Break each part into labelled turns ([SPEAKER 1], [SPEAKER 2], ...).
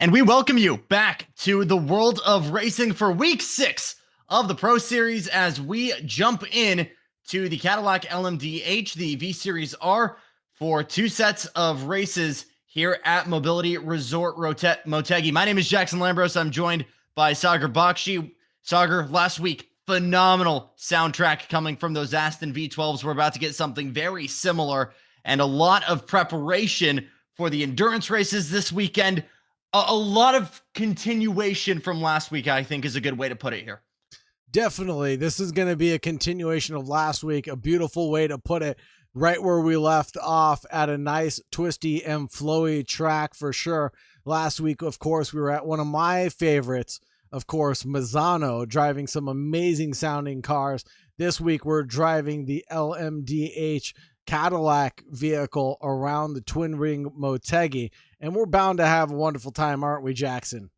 [SPEAKER 1] And we welcome you back to the world of racing for week 6 of the Pro Series as we jump in to the Cadillac LMDH, the V-Series.R, for 2 sets of races here at Mobility Resort Motegi. My name is Jackson Lambros. I'm joined by Sagar Bakshi. Sagar, last week, phenomenal soundtrack coming from those Aston V12s. We're about to get something very similar and a lot of preparation for the endurance races this weekend. A lot of continuation from last week, I think, is a good way to put it here.
[SPEAKER 2] Definitely. This is going to be a continuation of last week, a beautiful way to put it, right where we left off at a nice twisty and flowy track for sure. Last week, of course, we were at one of my favorites, of course, Mazzano, driving some amazing sounding cars. This week, we're driving the LMDH Cadillac vehicle around the Twin Ring Motegi, and we're bound to have a wonderful time, aren't we, Jackson?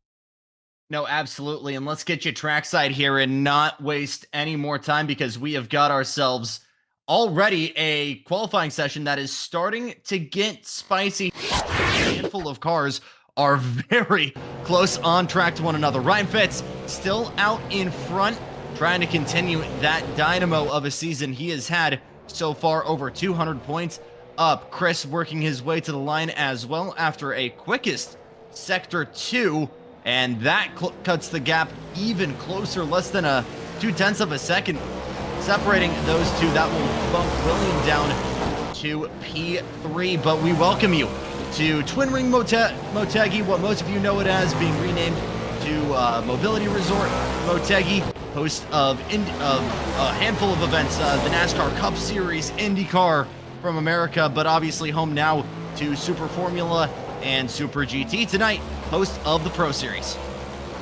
[SPEAKER 1] No, absolutely. And let's get you trackside here and not waste any more time because we have got ourselves already a qualifying session that is starting to get spicy. A handful of cars are very close on track to one another. Ryan Fitz still out in front, trying to continue that dynamo of a season he has had so far, over 200 points up. Chris working his way to the line as well after a quickest sector 2, and that cuts the gap even closer, less than a 0.2 of a second separating those two. That will bump William down to P3, but we welcome you to Twin Ring Motegi, what most of you know it as, being renamed to Mobility Resort Motegi, host of a handful of events, the NASCAR Cup Series, IndyCar from America, but obviously home now to Super Formula and Super GT. Tonight, host of the Pro Series.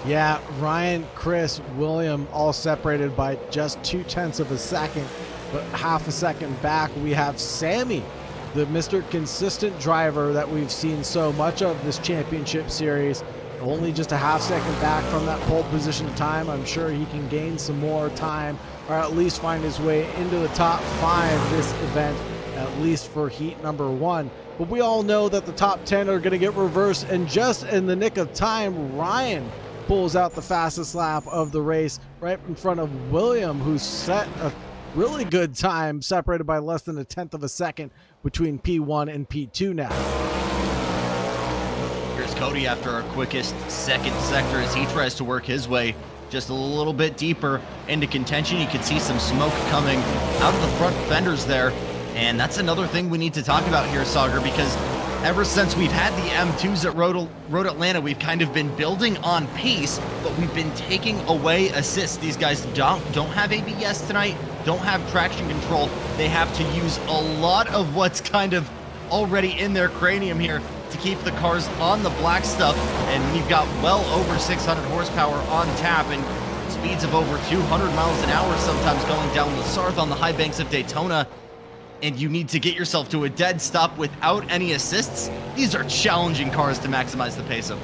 [SPEAKER 2] Yeah, Ryan, Chris, William, all separated by just 0.2 of a second, but half a second back, we have Sammy, the Mr. Consistent driver that we've seen so much of this championship series. Only just a half second back from that pole position time. I'm sure he can gain some more time, or at least find his way into the top 5 this event, at least for heat number 1. But we all know that the top 10 are going to get reversed, and just in the nick of time, Ryan pulls out the fastest lap of the race right in front of William, who set a really good time, separated by less than 1/10 of a second between P1 and P2 now.
[SPEAKER 1] Here's Cody after our quickest second sector as he tries to work his way just a little bit deeper into contention. You can see some smoke coming out of the front fenders there. And that's another thing we need to talk about here, Sagar, because ever since we've had the M2s at Road Atlanta, we've kind of been building on pace, but we've been taking away assists. These guys don't have ABS tonight, don't have traction control. They have to use a lot of what's kind of already in their cranium here to keep the cars on the black stuff. And when you've got well over 600 horsepower on tap and speeds of over 200 miles an hour, sometimes going down the Sarth on the high banks of Daytona, and you need to get yourself to a dead stop without any assists, these are challenging cars to maximize the pace of.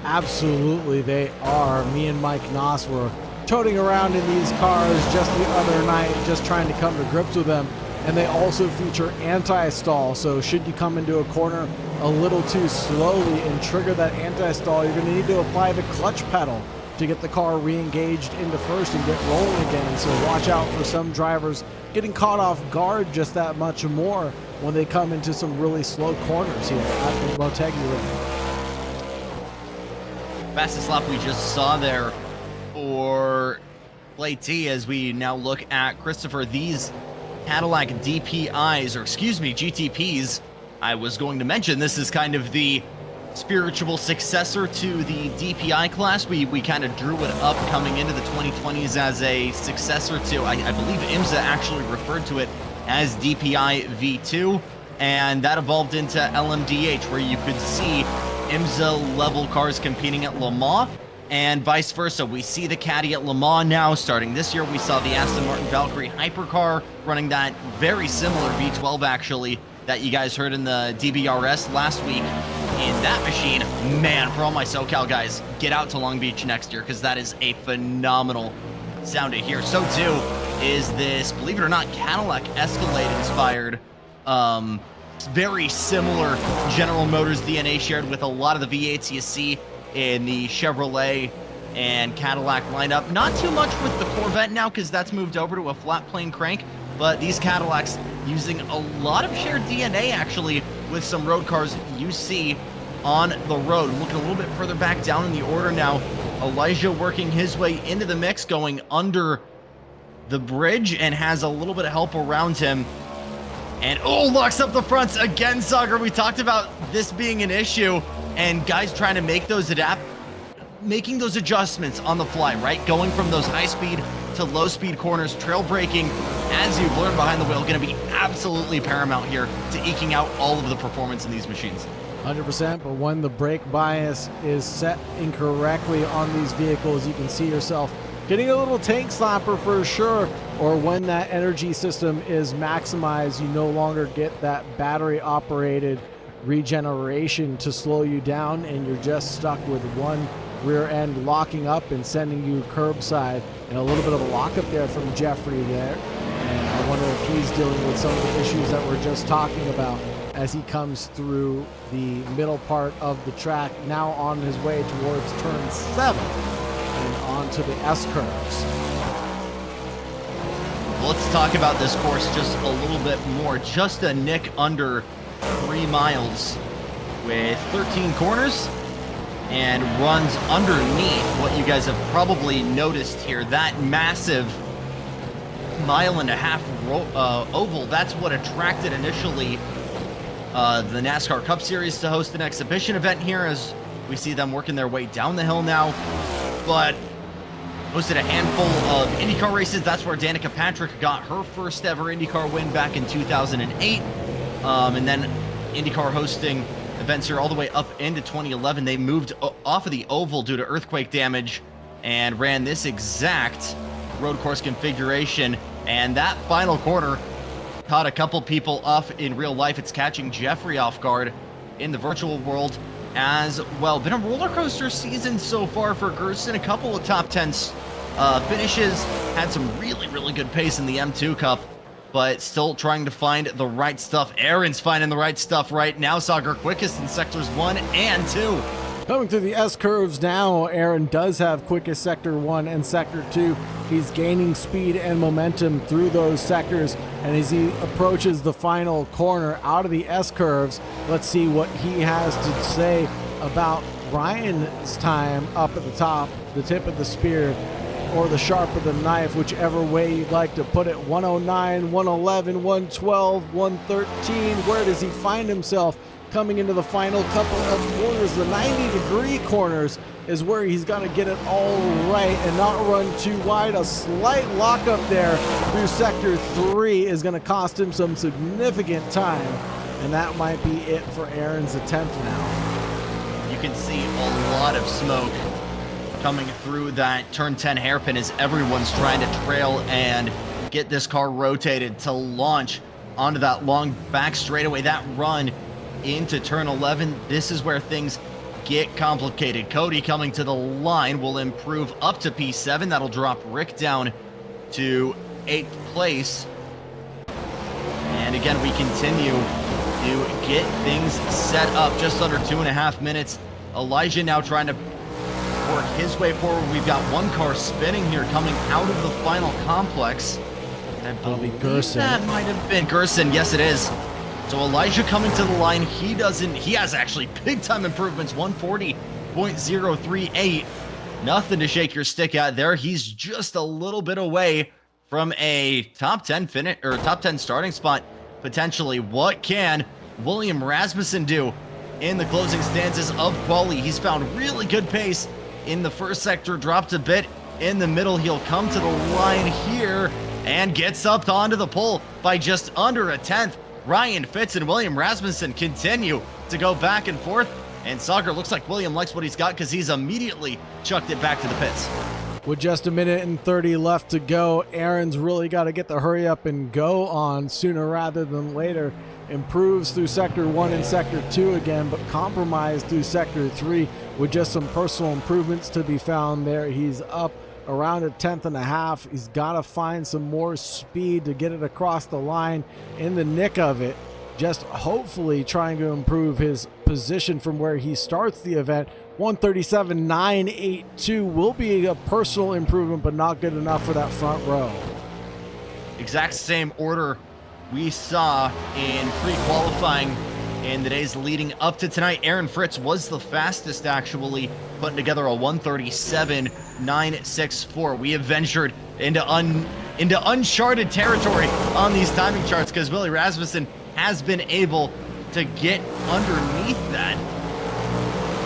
[SPEAKER 2] Absolutely, they are. Me and Mike Noss were toting around in these cars just the other night, just trying to come to grips with them. And they also feature anti-stall, so should you come into a corner a little too slowly and trigger that anti-stall, you're going to need to apply the clutch pedal to get the car re-engaged into first and get rolling again. So watch out for some drivers getting caught off guard just that much more when they come into some really slow corners here at the Motegi Ring.
[SPEAKER 1] Fastest lap we just saw there for Play T as we now look at Christopher. These Cadillac DPIs, or excuse me, GTPs, I was going to mention, this is kind of the spiritual successor to the DPI class. We kind of drew it up coming into the 2020s as a successor to, I believe IMSA actually referred to it as DPI V2, and that evolved into LMDH, where you could see IMSA level cars competing at Le Mans, and vice versa. We see the Caddy at Le Mans now. Starting this year, we saw the Aston Martin Valkyrie hypercar running that very similar V12 actually that you guys heard in the DBRS last week. In that machine, man, for all my SoCal guys, get out to Long Beach next year, because that is a phenomenal sound to hear. So too is this, believe it or not, Cadillac Escalade inspired, very similar General Motors DNA shared with a lot of the V8s you see in the Chevrolet and Cadillac lineup. Not too much with the Corvette now because that's moved over to a flat plane crank, but these Cadillacs using a lot of shared DNA actually with some road cars you see on the road. Looking a little bit further back down in the order now, Elijah working his way into the mix, going under the bridge and has a little bit of help around him. And locks up the fronts again, Sagar. We talked about this being an issue and guys trying to make those making those adjustments on the fly, right? Going from those high speed to low speed corners, trail braking, as you've learned behind the wheel, going to be absolutely paramount here to eking out all of the performance in these machines.
[SPEAKER 2] 100%, but when the brake bias is set incorrectly on these vehicles, you can see yourself getting a little tank slapper for sure, or when that energy system is maximized, you no longer get that battery operated regeneration to slow you down, and you're just stuck with one rear end locking up and sending you curbside. And a little bit of a lockup there from Jeffrey there, and I wonder if he's dealing with some of the issues that we're just talking about as he comes through the middle part of the track, now on his way towards turn 7 and onto the S curves.
[SPEAKER 1] Let's talk about this course just a little bit more. Just a nick under 3 miles with 13 corners and runs underneath what you guys have probably noticed here. That massive 1.5 mile oval, that's what attracted initially the NASCAR Cup Series to host an exhibition event here, as we see them working their way down the hill now. But hosted a handful of IndyCar races. That's where Danica Patrick got her first ever IndyCar win back in 2008. And then IndyCar hosting events here all the way up into 2011. They moved off of the oval due to earthquake damage and ran this exact road course configuration. And that final corner caught a couple people off in real life. It's catching Jeffrey off guard in the virtual world as well. Been a roller coaster season so far for Gerson. A couple of top 10 finishes. Had some really good pace in the M2 Cup, but still trying to find the right stuff. Aaron's finding the right stuff right now. Sagar quickest in sectors 1 and 2.
[SPEAKER 2] Coming through the S curves now, Aaron does have quickest sector 1 and sector 2. He's gaining speed and momentum through those sectors, and as he approaches the final corner out of the S curves, let's see what he has to say about Ryan's time up at the top, the tip of the spear, or the sharp of the knife, whichever way you'd like to put it. 109, 111, 112, 113. Where does he find himself coming into the final couple of corners? The 90-degree corners is where he's going to get it all right and not run too wide. A slight lockup there through sector 3 is going to cost him some significant time, and that might be it for Aaron's attempt now.
[SPEAKER 1] You can see a lot of smoke coming through that turn 10 hairpin as everyone's trying to trail and get this car rotated to launch onto that long back straightaway. That run into turn 11, this is where things get complicated. Cody coming to the line will improve up to P7. That'll drop Rick down to 8th place. And again, we continue to get things set up. Just under 2.5 minutes. Elijah now trying to work his way forward. We've got one car spinning here coming out of the final complex. And I
[SPEAKER 2] That'll be
[SPEAKER 1] believe
[SPEAKER 2] Gerson.
[SPEAKER 1] that might have been Gerson. Yes, it is. So Elijah coming to the line. He has actually big time improvements. 140.038. Nothing to shake your stick at there. He's just a little bit away from a top 10 finish or top 10 starting spot potentially. What can William Rasmussen do in the closing stanzas of quali? He's found really good pace in the first sector, dropped a bit in the middle. He'll come to the line here and gets up onto the pole by just under a tenth. Ryan Fitz and William Rasmussen continue to go back and forth, and Sagar looks like William likes what he's got because he's immediately chucked it back to the pits.
[SPEAKER 2] With just 1:30 left to go, Aaron's really got to get the hurry up and go on sooner rather than later. Improves through sector 1 and sector 2 again, but compromised through sector 3 with just some personal improvements to be found there. He's up around 1/10.5. He's got to find some more speed to get it across the line in the nick of it. Just hopefully trying to improve his position from where he starts the event. 137.982 will be a personal improvement, but not good enough for that front row.
[SPEAKER 1] Exact same order we saw in pre-qualifying in the days leading up to tonight. Aaron Fritz was the fastest, actually, putting together a 137.964. We have ventured into uncharted territory on these timing charts because Willie Rasmussen has been able to get underneath that.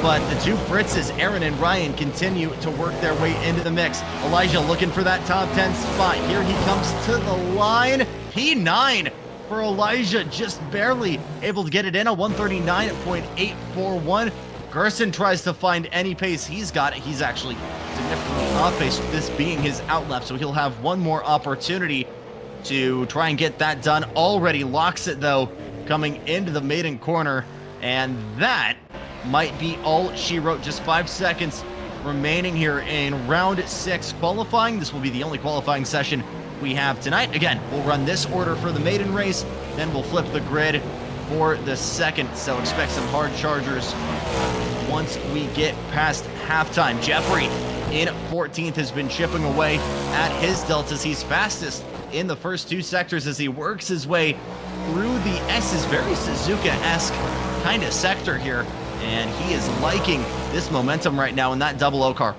[SPEAKER 1] But the two Fritzes, Aaron and Ryan, continue to work their way into the mix. Elijah looking for that top 10 spot. Here he comes to the line. P9 for Elijah, just barely able to get it in, a 139.841. Gerson tries to find any pace he's got. He's actually significantly off pace, this being his outlap, so he'll have one more opportunity to try and get that done. Already locks it, though, coming into the maiden corner, and that might be all she wrote. Just 5 seconds remaining here in round 6 qualifying. This will be the only qualifying session we have tonight. Again, we'll run this order for the maiden race, then we'll flip the grid for the second, so expect some hard chargers once we get past halftime. Jeffrey in 14th has been chipping away at his deltas. He's fastest in the first 2 sectors as he works his way through the S's, very Suzuka-esque kind of sector here, and he is liking this momentum right now in that double O car.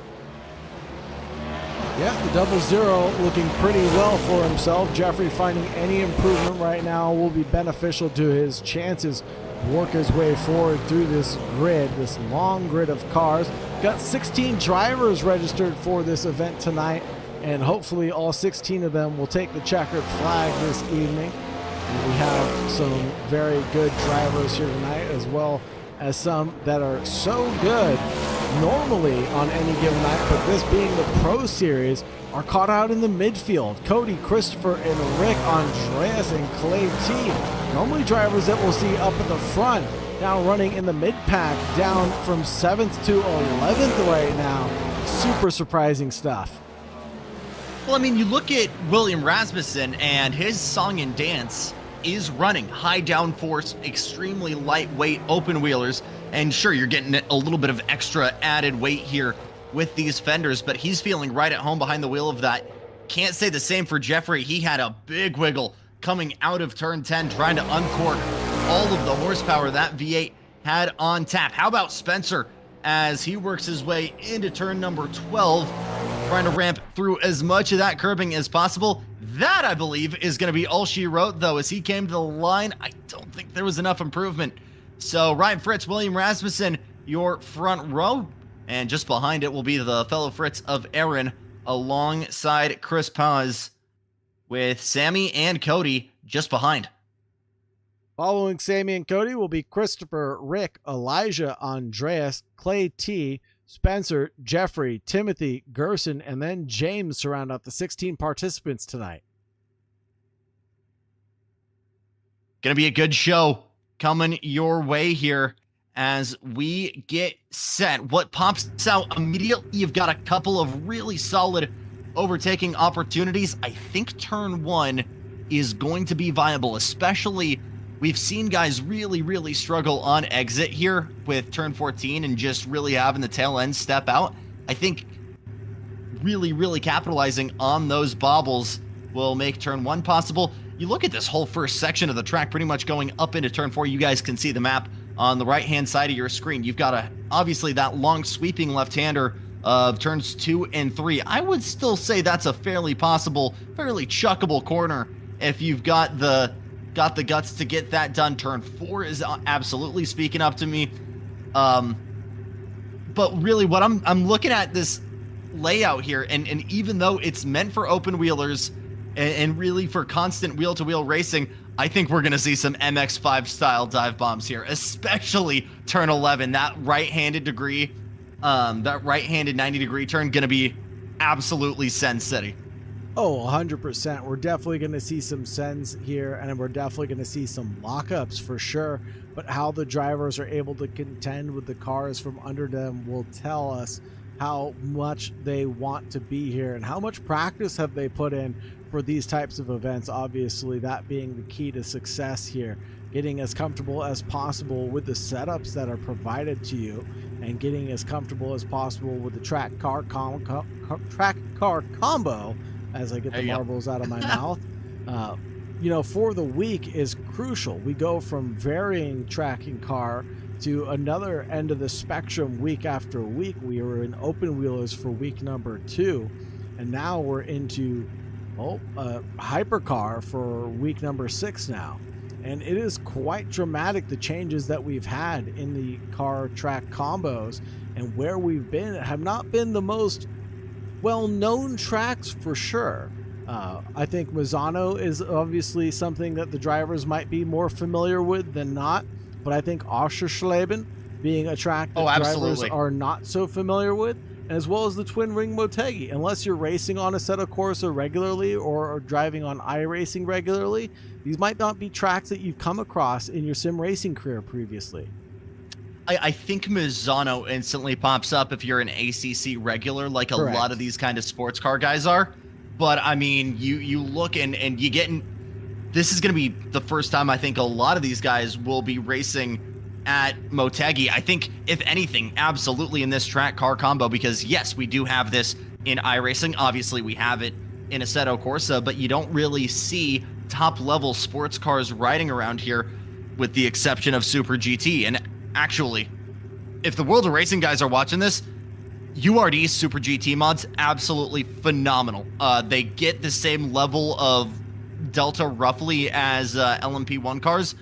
[SPEAKER 2] Yeah, the 00 looking pretty well for himself. Jeffrey finding any improvement right now will be beneficial to his chances to work his way forward through this grid, this long grid of cars. Got 16 drivers registered for this event tonight, and hopefully all 16 of them will take the checkered flag this evening. And we have some very good drivers here tonight, as well as some that are so good normally on any given night, but this being the Pro Series, are caught out in the midfield. Cody, Christopher, and Rick, Andreas, and Clay T. Normally drivers that we'll see up at the front, now running in the mid-pack, down from 7th to 11th right now. Super surprising stuff.
[SPEAKER 1] Well, I mean, you look at William Rasmussen, and his song and dance is running high downforce, extremely lightweight open wheelers. And sure, you're getting a little bit of extra added weight here with these fenders, but he's feeling right at home behind the wheel of that. Can't say the same for Jeffrey. He had a big wiggle coming out of turn 10, trying to uncork all of the horsepower that V8 had on tap. How about Spencer as he works his way into turn number 12, trying to ramp through as much of that curbing as possible. That, I believe, is going to be all she wrote, though. As he came to the line, I don't think there was enough improvement. So Ryan Fritz, William Rasmussen, your front row, and just behind it will be the fellow Fritz of Aaron, alongside Chris Paz, with Sammy and Cody just behind.
[SPEAKER 2] Following Sammy and Cody will be Christopher, Rick, Elijah, Andreas, Clay T, Spencer, Jeffrey, Timothy, Gerson, and then James to round out the 16 participants tonight.
[SPEAKER 1] Gonna be a good show coming your way here as we get set. What pops out immediately, you've got a couple of really solid overtaking opportunities. I think turn 1 is going to be viable, especially we've seen guys really struggle on exit here with turn 14 and just really having the tail end step out. I think really capitalizing on those bobbles will make turn 1 possible. You look at this whole first section of the track pretty much going up into turn 4. You guys can see the map on the right-hand side of your screen. You've got obviously that long sweeping left-hander of turns 2 and 3. I would still say that's a fairly possible, fairly chuckable corner if you've got the guts to get that done. Turn 4 is absolutely speaking up to me. But really what I'm looking at this layout here, and even though it's meant for open wheelers and really for constant wheel-to-wheel racing, I think we're going to see some MX-5 style dive bombs here, especially turn 11. That right-handed 90-degree turn going to be absolutely Sen City.
[SPEAKER 2] Oh, 100%. We're definitely going to see some sends here, and we're definitely going to see some lockups for sure. But how the drivers are able to contend with the cars from under them will tell us how much they want to be here and how much practice have they put in for these types of events, obviously that being the key to success here, getting as comfortable as possible with the setups that are provided to you and getting as comfortable as possible with the track car combo as I get the marbles out of my mouth. You know, for the week is crucial. We go from varying tracking car to another end of the spectrum week after week. We were in open wheelers for week number 2, and now we're into hypercar for week number 6 now. And it is quite dramatic, the changes that we've had in the car track combos, and where we've been have not been the most well-known tracks for sure. I think Misano is obviously something that the drivers might be more familiar with than not, but I think Oschersleben being a track that drivers are not so familiar with, as well as the Twin Ring Motegi. Unless you're racing on Assetto Corsa regularly or driving on iRacing regularly, these might not be tracks that you've come across in your sim racing career previously.
[SPEAKER 1] I think Misano instantly pops up if you're an ACC regular, like Correct. A lot of these kind of sports car guys are. But I mean, you look and you get in. This is going to be the first time I think a lot of these guys will be racing at Motegi. I think, if anything, absolutely in this track car combo, because yes, we do have this in iRacing. Obviously, we have it in Assetto Corsa, but you don't really see top level sports cars riding around here, with the exception of Super GT. And actually, if the World of Racing guys are watching this, URD's Super GT mods, absolutely phenomenal. They get the same level of delta roughly as LMP1 cars.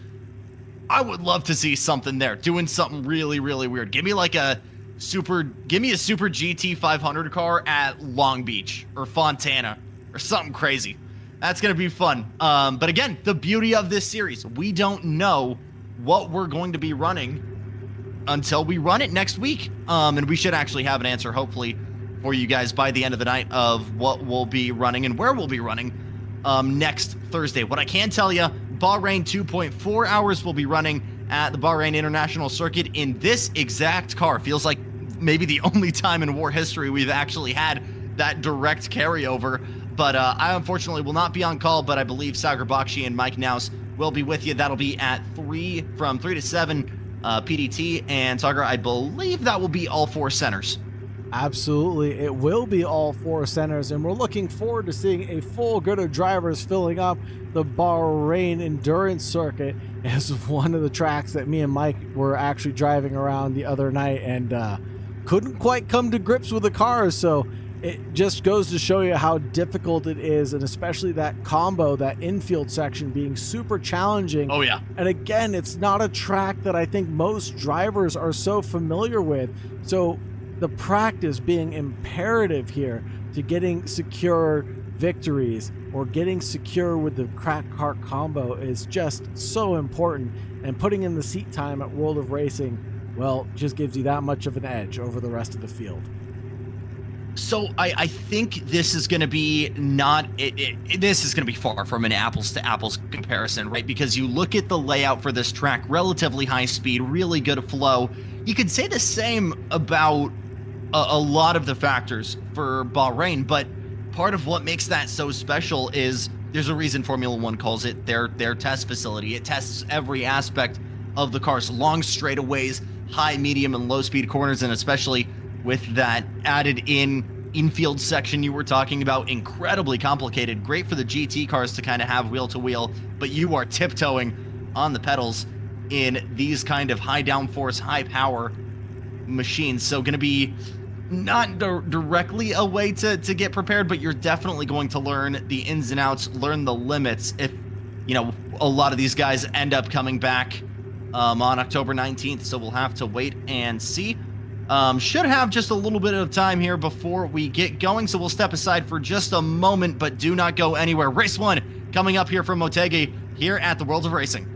[SPEAKER 1] I would love to see something there, doing something really, really weird. Give me a Super GT 500 car at Long Beach or Fontana or something crazy. That's going to be fun. But again, the beauty of this series, we don't know what we're going to be running until we run it next week. And we should actually have an answer, hopefully, for you guys by the end of the night of what we'll be running and where we'll be running next Thursday. What I can tell you, Bahrain 2.4 hours will be running at the Bahrain International Circuit in this exact car. Feels like maybe the only time in war history we've actually had that direct carryover. But I unfortunately will not be on call, but I believe Sagar Bakshi and Mike Naus will be with you. That'll be at 3 to 7 PDT, and Sagar, I believe that will be all 4 centers.
[SPEAKER 2] Absolutely, it will be all 4 centers, and we're looking forward to seeing a full grid of drivers filling up the Bahrain Endurance Circuit as one of the tracks that me and Mike were actually driving around the other night and couldn't quite come to grips with the cars. So it just goes to show you how difficult it is, and especially that combo, that infield section being super challenging.
[SPEAKER 1] Oh yeah.
[SPEAKER 2] And again, it's not a track that I think most drivers are so familiar with. So the practice being imperative here to getting secure victories or getting secure with the crack kart combo is just so important. And putting in the seat time at World of Racing, well, just gives you that much of an edge over the rest of the field.
[SPEAKER 1] So I think this is going to be this is going to be far from an apples to apples comparison, right? Because you look at the layout for this track, relatively high speed, really good flow. You could say the same about a lot of the factors for Bahrain, but part of what makes that so special is there's a reason Formula One calls it their test facility. It tests every aspect of the cars, long straightaways, high, medium, and low speed corners, and especially with that added infield section you were talking about, incredibly complicated, great for the GT cars to kind of have wheel to wheel, but you are tiptoeing on the pedals in these kind of high downforce, high power machines. So going to be not directly a way to get prepared, but you're definitely going to learn the ins and outs, learn the limits if, you know, a lot of these guys end up coming back on October 19th. So we'll have to wait and see. Should have just a little bit of time here before we get going, so we'll step aside for just a moment, but do not go anywhere. Race 1 coming up here from Motegi here at the World of Racing.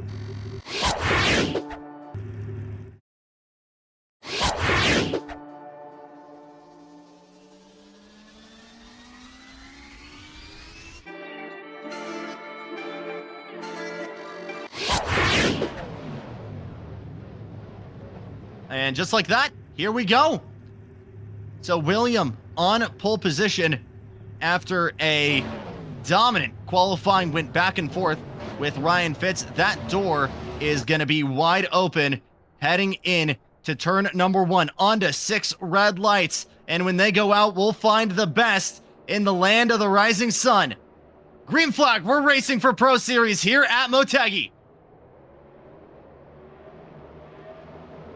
[SPEAKER 1] And just like that, here we go. So William on pole position after a dominant qualifying went back and forth with Ryan Fitz. That door is going to be wide open heading in to turn number 1 onto 6 red lights. And when they go out, we'll find the best in the land of the rising sun. Green flag, we're racing for Pro Series here at Motegi.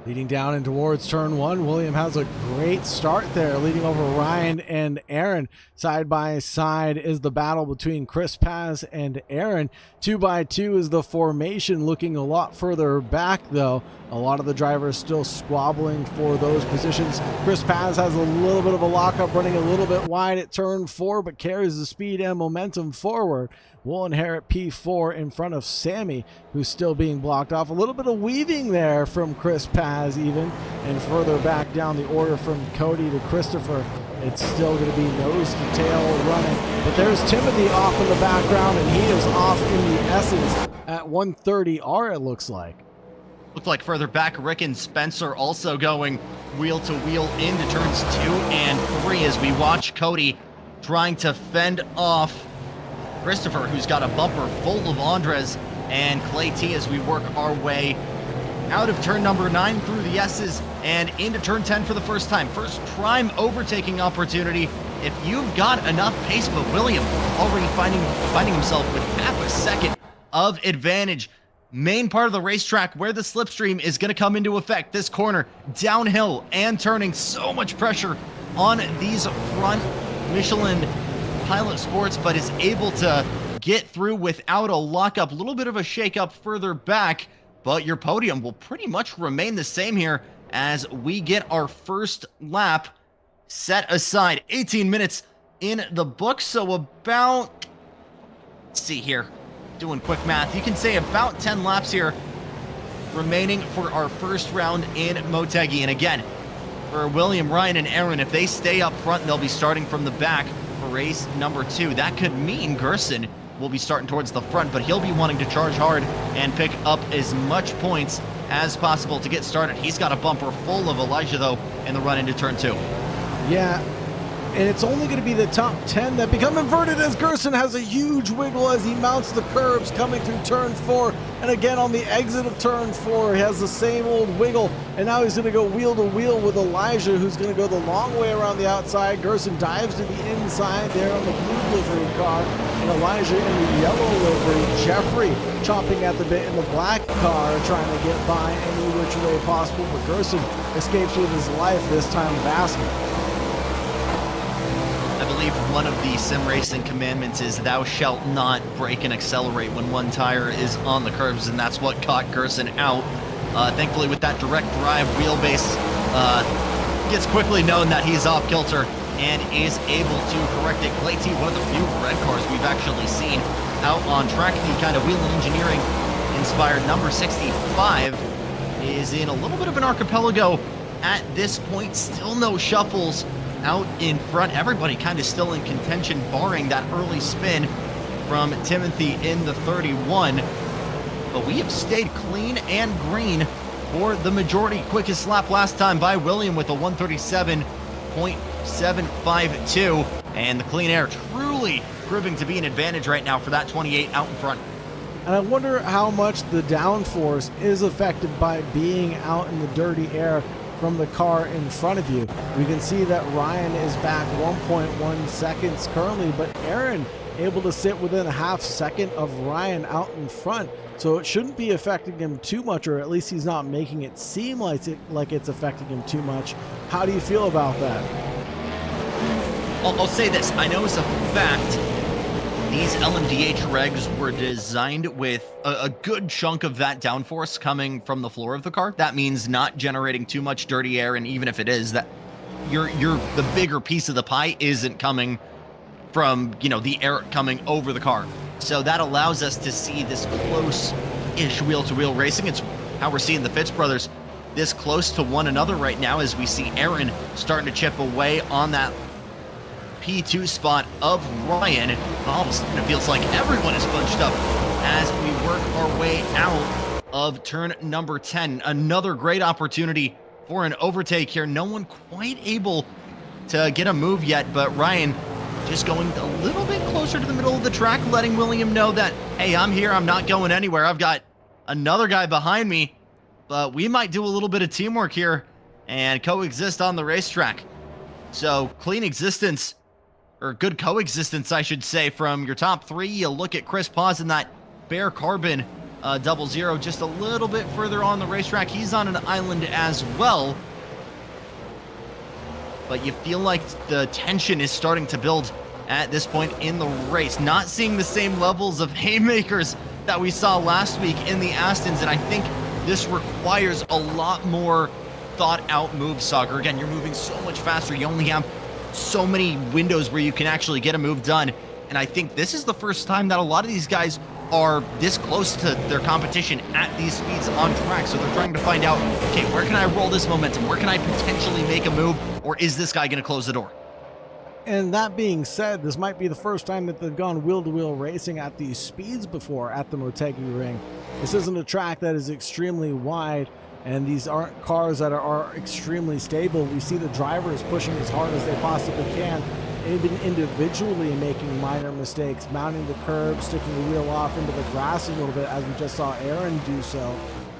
[SPEAKER 2] Leading down and towards turn 1, William has a great start there, leading over Ryan and Aaron. Side by side is the battle between Chris Paz and Aaron. 2x2 is the formation, looking a lot further back though. A lot of the drivers still squabbling for those positions. Chris Paz has a little bit of a lockup, running a little bit wide at turn 4, but carries the speed and momentum forward. Will inherit P4 in front of Sammy, who's still being blocked off. A little bit of weaving there from Chris Paz even, and further back down the order from Cody to Christopher. It's still going to be nose to tail running, but there's Timothy off in the background, and he is off in the S's at 130R, it looks like.
[SPEAKER 1] Looked like further back, Rick and Spencer also going wheel to wheel into turns 2 and 3 as we watch Cody trying to fend off Christopher, who's got a bumper full of Andres and Clay T as we work our way out of turn number 9 through the S's and into turn 10 for the first time. First prime overtaking opportunity if you've got enough pace, but William already finding himself with half a second of advantage. Main part of the racetrack where the slipstream is going to come into effect. This corner, downhill and turning, so much pressure on these front Michelin Pilot Sports, but is able to get through without a lockup. A little bit of a shakeup further back, but your podium will pretty much remain the same here as we get our first lap set aside. 18 minutes in the book, so about, let's see here, doing quick math, you can say about 10 laps here remaining for our first round in Motegi. And again, for William, Ryan, and Aaron, if they stay up front, they'll be starting from the back for race number 2. That could mean Gerson will be starting towards the front, but he'll be wanting to charge hard and pick up as much points as possible to get started. He's got a bumper full of Elijah, though, in the run into turn 2.
[SPEAKER 2] Yeah, and it's only going to be the top 10 that become inverted as Gerson has a huge wiggle as he mounts the curbs coming through turn 4. And again on the exit of turn 4, he has the same old wiggle. And now he's going to go wheel to wheel with Elijah, who's going to go the long way around the outside. Gerson dives to the inside there on the blue livery car. And Elijah in the yellow livery. Jeffrey chomping at the bit in the black car, trying to get by any which way possible. But Gerson escapes with his life, this time basket.
[SPEAKER 1] I believe one of the sim racing commandments is thou shalt not brake and accelerate when one tire is on the curbs, and that's what caught Gerson out. Thankfully, with that direct drive wheelbase, gets quickly known that he's off kilter and is able to correct it. Clay T, one of the few red cars we've actually seen out on track. The kind of wheel engineering inspired number 65 is in a little bit of an archipelago at this point. Still no shuffles out in front. Everybody kind of still in contention, barring that early spin from Timothy in the 31. But we have stayed clean and green for the majority. Quickest lap last time by William with a 137.752. And the clean air truly proving to be an advantage right now for that 28 out in front.
[SPEAKER 2] And I wonder how much the downforce is affected by being out in the dirty air from the car in front of you. We can see that Ryan is back 1.1 seconds currently, but Aaron able to sit within a half second of Ryan out in front. So it shouldn't be affecting him too much, or at least he's not making it seem like it's affecting him too much. How do you feel about that?
[SPEAKER 1] I'll say this. I know as a fact, these LMDH regs were designed with a good chunk of that downforce coming from the floor of the car. That means not generating too much dirty air, and even if it is, that the bigger piece of the pie isn't coming from, you know, the air coming over the car. So that allows us to see this close-ish wheel-to-wheel racing. It's how we're seeing the Fitz brothers this close to one another right now, as we see Aaron starting to chip away on that P2 spot of Ryan. And all of a sudden it feels like everyone is bunched up as we work our way out of turn number 10. Another great opportunity for an overtake here. No one quite able to get a move yet, but Ryan just going a little bit closer to the middle of the track, letting William know that, hey, I'm here, I'm not going anywhere. I've got another guy behind me, but we might do a little bit of teamwork here and coexist on the racetrack. So clean existence, or good coexistence, I should say, from your top three. You look at Chris Paz in that Bear Carbon 00, just a little bit further on the racetrack. He's on an island as well. But you feel like the tension is starting to build at this point in the race. Not seeing the same levels of haymakers that we saw last week in the Astons, and I think this requires a lot more thought-out moves, Soccer. Again, you're moving so much faster. You only have so many windows where you can actually get a move done, and I think this is the first time that a lot of these guys are this close to their competition at these speeds on track. So they're trying to find out, okay, where can I roll this momentum? Where can I potentially make a move? Or is this guy going to close the door?
[SPEAKER 2] And that being said, this might be the first time that they've gone wheel-to-wheel racing at these speeds before at the Motegi ring. This isn't a track that is extremely wide, and these aren't cars that are extremely stable. We see the drivers pushing as hard as they possibly can, even individually making minor mistakes, mounting the curb, sticking the wheel off into the grass a little bit, as we just saw Aaron do so,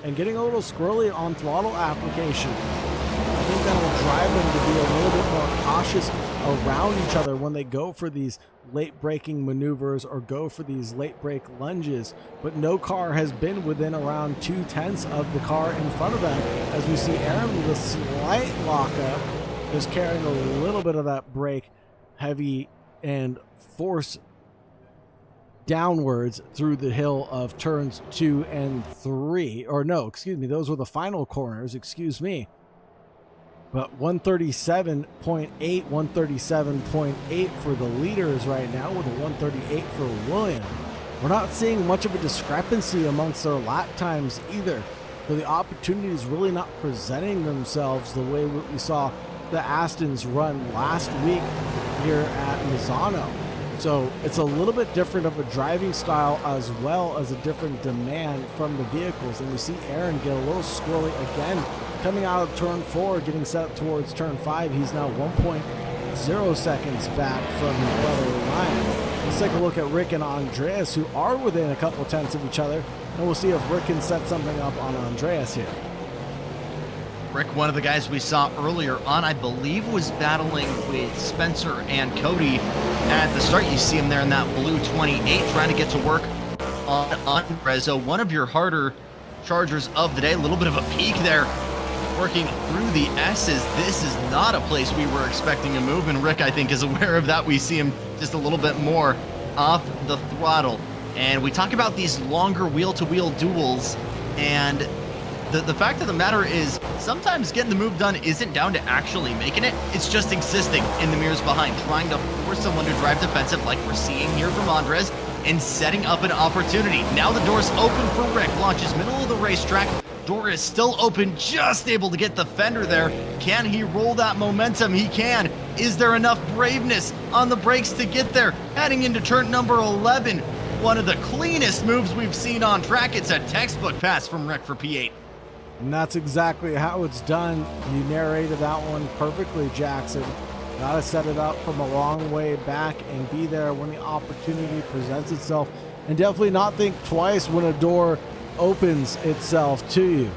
[SPEAKER 2] and getting a little squirrely on throttle application. I think that will drive them to be a little bit more cautious around each other when they go for these late braking maneuvers or go for these late brake lunges. But no car has been within around 2/10 of the car in front of them, as we see Aaron with a slight lockup, just carrying a little bit of that brake heavy and force downwards through the hill of turns 2 and 3. Or no, excuse me, those were the final corners, excuse me. But 137.8, 137.8 for the leaders right now, with a 138 for William. We're not seeing much of a discrepancy amongst their lap times either. So the opportunity is really not presenting themselves the way we saw the Astons run last week here at Misano. So it's a little bit different of a driving style, as well as a different demand from the vehicles. And we see Aaron get a little squirrely again, coming out of turn 4, getting set up towards turn 5. He's now 1.0 seconds back from his brother Ryan. Let's take a look at Rick and Andreas, who are within a couple tenths of each other, and we'll see if Rick can set something up on Andreas here.
[SPEAKER 1] Rick, one of the guys we saw earlier on, I believe, was battling with Spencer and Cody at the start. You see him there in that blue 28, trying to get to work on Rezo, one of your harder chargers of the day. A little bit of a peak there, working through the S's. This is not a place we were expecting a move, and Rick, I think, is aware of that. We see him just a little bit more off the throttle. And we talk about these longer wheel-to-wheel duels, and the fact of the matter is, sometimes getting the move done isn't down to actually making it. It's just existing in the mirrors behind, trying to force someone to drive defensive like we're seeing here from Andres, and setting up an opportunity. Now the door's open for Rick. Launches middle of the racetrack. Door is still open, just able to get the fender there. Can he roll that momentum? He can. Is there enough braveness on the brakes to get there? Heading into turn number 11. One of the cleanest moves we've seen on track. It's a textbook pass from Rick for P8.
[SPEAKER 2] And that's exactly how it's done. You narrated that one perfectly, Jackson. Gotta set it up from a long way back and be there when the opportunity presents itself. And definitely not think twice when a door opens itself to you.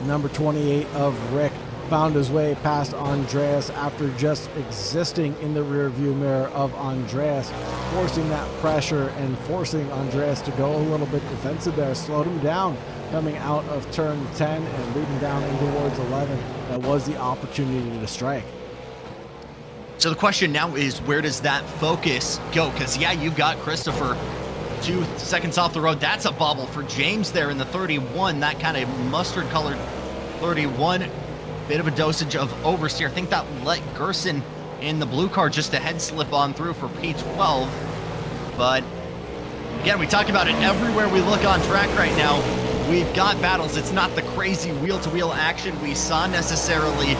[SPEAKER 2] Number 28 of Rick found his way past Andreas after just existing in the rear view mirror of Andreas, forcing that pressure and forcing Andreas to go a little bit defensive there, slowed him down coming out of turn 10 and leading down in towards 11. That was the opportunity to strike.
[SPEAKER 1] So the question now is, where does that focus go? Because, yeah, you've got Christopher 2 seconds off the road. That's a bobble for James there in the 31. That kind of mustard-colored 31. Bit of a dosage of oversteer. I think that let Gerson in the blue car just a head slip on through for P12. But, again, we talk about it everywhere we look on track right now. We've got battles. It's not the crazy wheel-to-wheel action we saw necessarily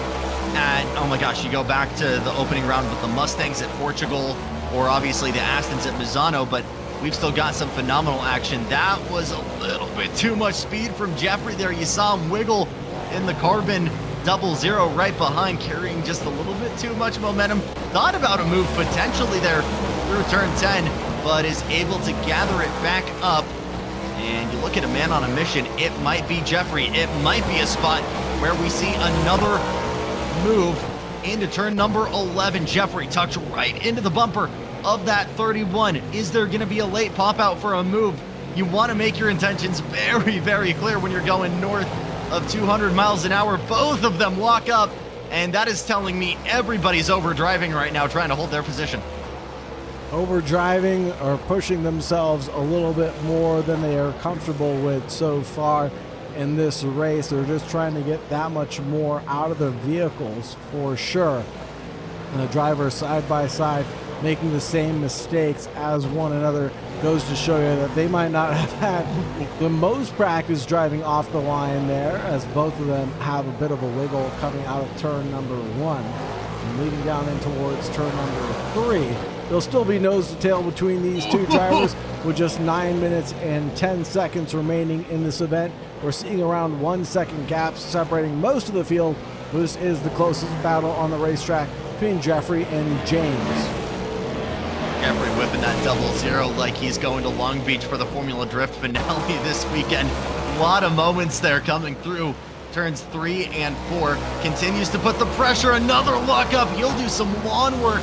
[SPEAKER 1] at, oh my gosh, you go back to the opening round with the Mustangs at Portugal, or obviously the Astons at Misano, but we've still got some phenomenal action. That was a little bit too much speed from Jeffrey there. You saw him wiggle in the carbon 00 right behind, carrying just a little bit too much momentum. Thought about a move potentially there through turn 10, but is able to gather it back up. And you look at a man on a mission, it might be Jeffrey. It might be a spot where we see another move into turn number 11. Jeffrey tucked right into the bumper of that 31. Is there going to be a late pop out for a move? You want to make your intentions very, very clear when you're going north of 200 miles an hour. Both of them lock up, and that is telling me everybody's overdriving right now, trying to hold their position.
[SPEAKER 2] Overdriving or pushing themselves a little bit more than they are comfortable with so far in this race. They're just trying to get that much more out of their vehicles for sure. And the drivers side by side making the same mistakes as one another goes to show you that they might not have had the most practice driving off the line there, as both of them have a bit of a wiggle coming out of turn number 1 and leading down in towards turn number 3. There'll still be nose to tail between these two drivers with just 9 minutes and 10 seconds remaining in this event. We're seeing around 1 second gaps separating most of the field. This is the closest battle on the racetrack between Jeffrey and James.
[SPEAKER 1] Jeffrey whipping that 00 like he's going to Long Beach for the Formula Drift finale this weekend. A lot of moments there coming through. Turns 3 and 4. Continues to put the pressure. Another lockup. He'll do some lawn work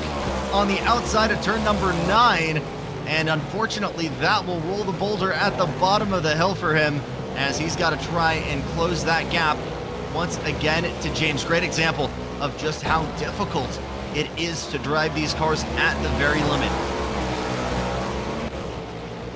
[SPEAKER 1] on the outside of turn number 9. And unfortunately, that will roll the boulder at the bottom of the hill for him, as he's got to try and close that gap once again to James. Great example of just how difficult it is to drive these cars at the very limit.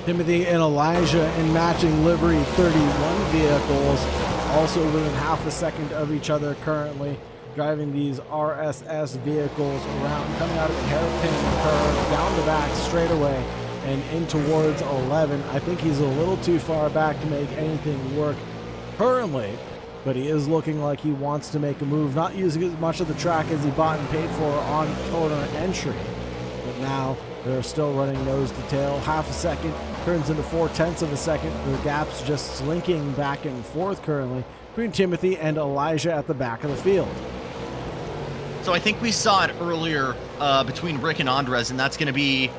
[SPEAKER 2] Timothy and Elijah in matching livery 31 vehicles, also within half a second of each other currently, driving these RSS vehicles around, coming out of the hairpin curve, down the back straightaway and in towards 11. I think he's a little too far back to make anything work currently, but he is looking like he wants to make a move, not using as much of the track as he bought and paid for on corner entry. But now they're still running nose to tail. Half a second turns into 4/10 of a second. The gap's just slinking back and forth currently between Timothy and Elijah at the back of the field.
[SPEAKER 1] So I think we saw it earlier between Rick and Andres, and that's going to be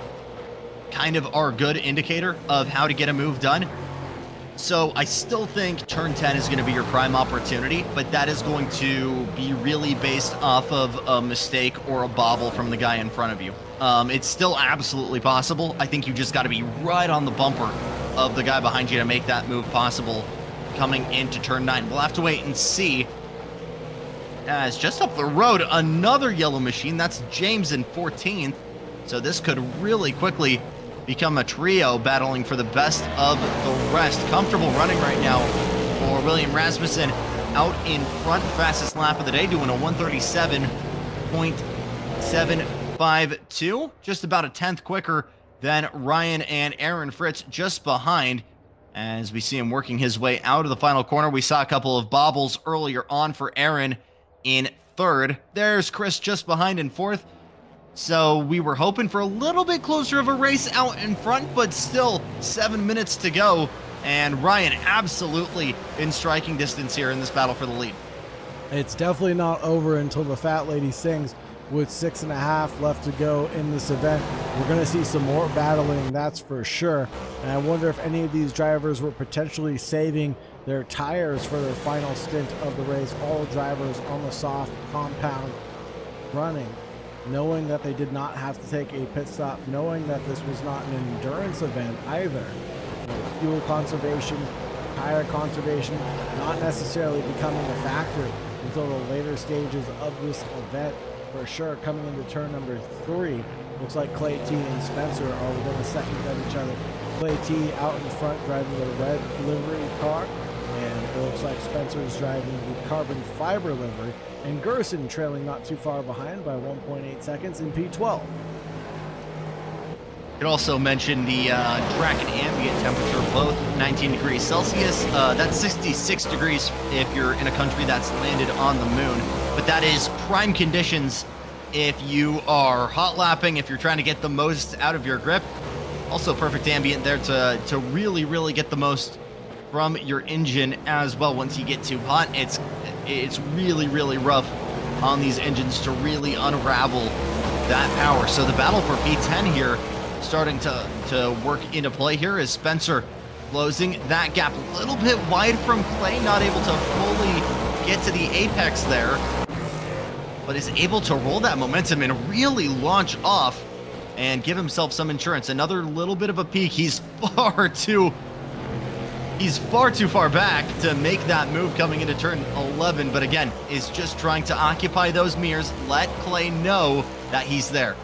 [SPEAKER 1] kind of our good indicator of how to get a move done. So I still think turn 10 is going to be your prime opportunity, but that is going to be really based off of a mistake or a bobble from the guy in front of you. It's still absolutely possible. I think you just got to be right on the bumper of the guy behind you to make that move possible coming into turn 9. We'll have to wait and see. As just up the road, another yellow machine. That's James in 14th. So this could really quickly become a trio battling for the best of the rest. Comfortable running right now for William Rasmussen out in front. Fastest lap of the day, doing a 137.752. Just about a 10th quicker than Ryan and Aaron Fritz just behind. As we see him working his way out of the final corner. We saw a couple of bobbles earlier on for Aaron in 3rd. There's Chris just behind in 4th. So we were hoping for a little bit closer of a race out in front, but still 7 minutes to go. And Ryan absolutely in striking distance here in this battle for the lead.
[SPEAKER 2] It's definitely not over until the fat lady sings, with 6.5 left to go in this event. We're going to see some more battling, that's for sure. And I wonder if any of these drivers were potentially saving their tires for their final stint of the race. All drivers on the soft compound running, knowing that they did not have to take a pit stop, knowing that this was not an endurance event either. Fuel conservation, tire conservation, not necessarily becoming a factor until the later stages of this event. For sure, coming into turn number 3, looks like Clay T and Spencer are within a second of each other. Clay T out in front driving the red livery car, and it looks like Spencer's driving the carbon fiber livery, and Gerson trailing not too far behind by 1.8 seconds in P12.
[SPEAKER 1] You could also mention the track and ambient temperature, both 19 degrees Celsius. That's 66 degrees if you're in a country that's landed on the moon. But that is prime conditions if you are hot lapping, if you're trying to get the most out of your grip. Also perfect ambient there to really, really get the most from your engine as well. Once you get too hot, it's really, really rough on these engines to really unravel that power. So the battle for P10 here starting to work into play here as Spencer closing that gap a little bit wide from Clay, not able to fully get to the apex there, but is able to roll that momentum and really launch off and give himself some insurance. Another little bit of a peak. He's far too far back to make that move coming into turn 11, but again, is just trying to occupy those mirrors, let Clay know that he's there.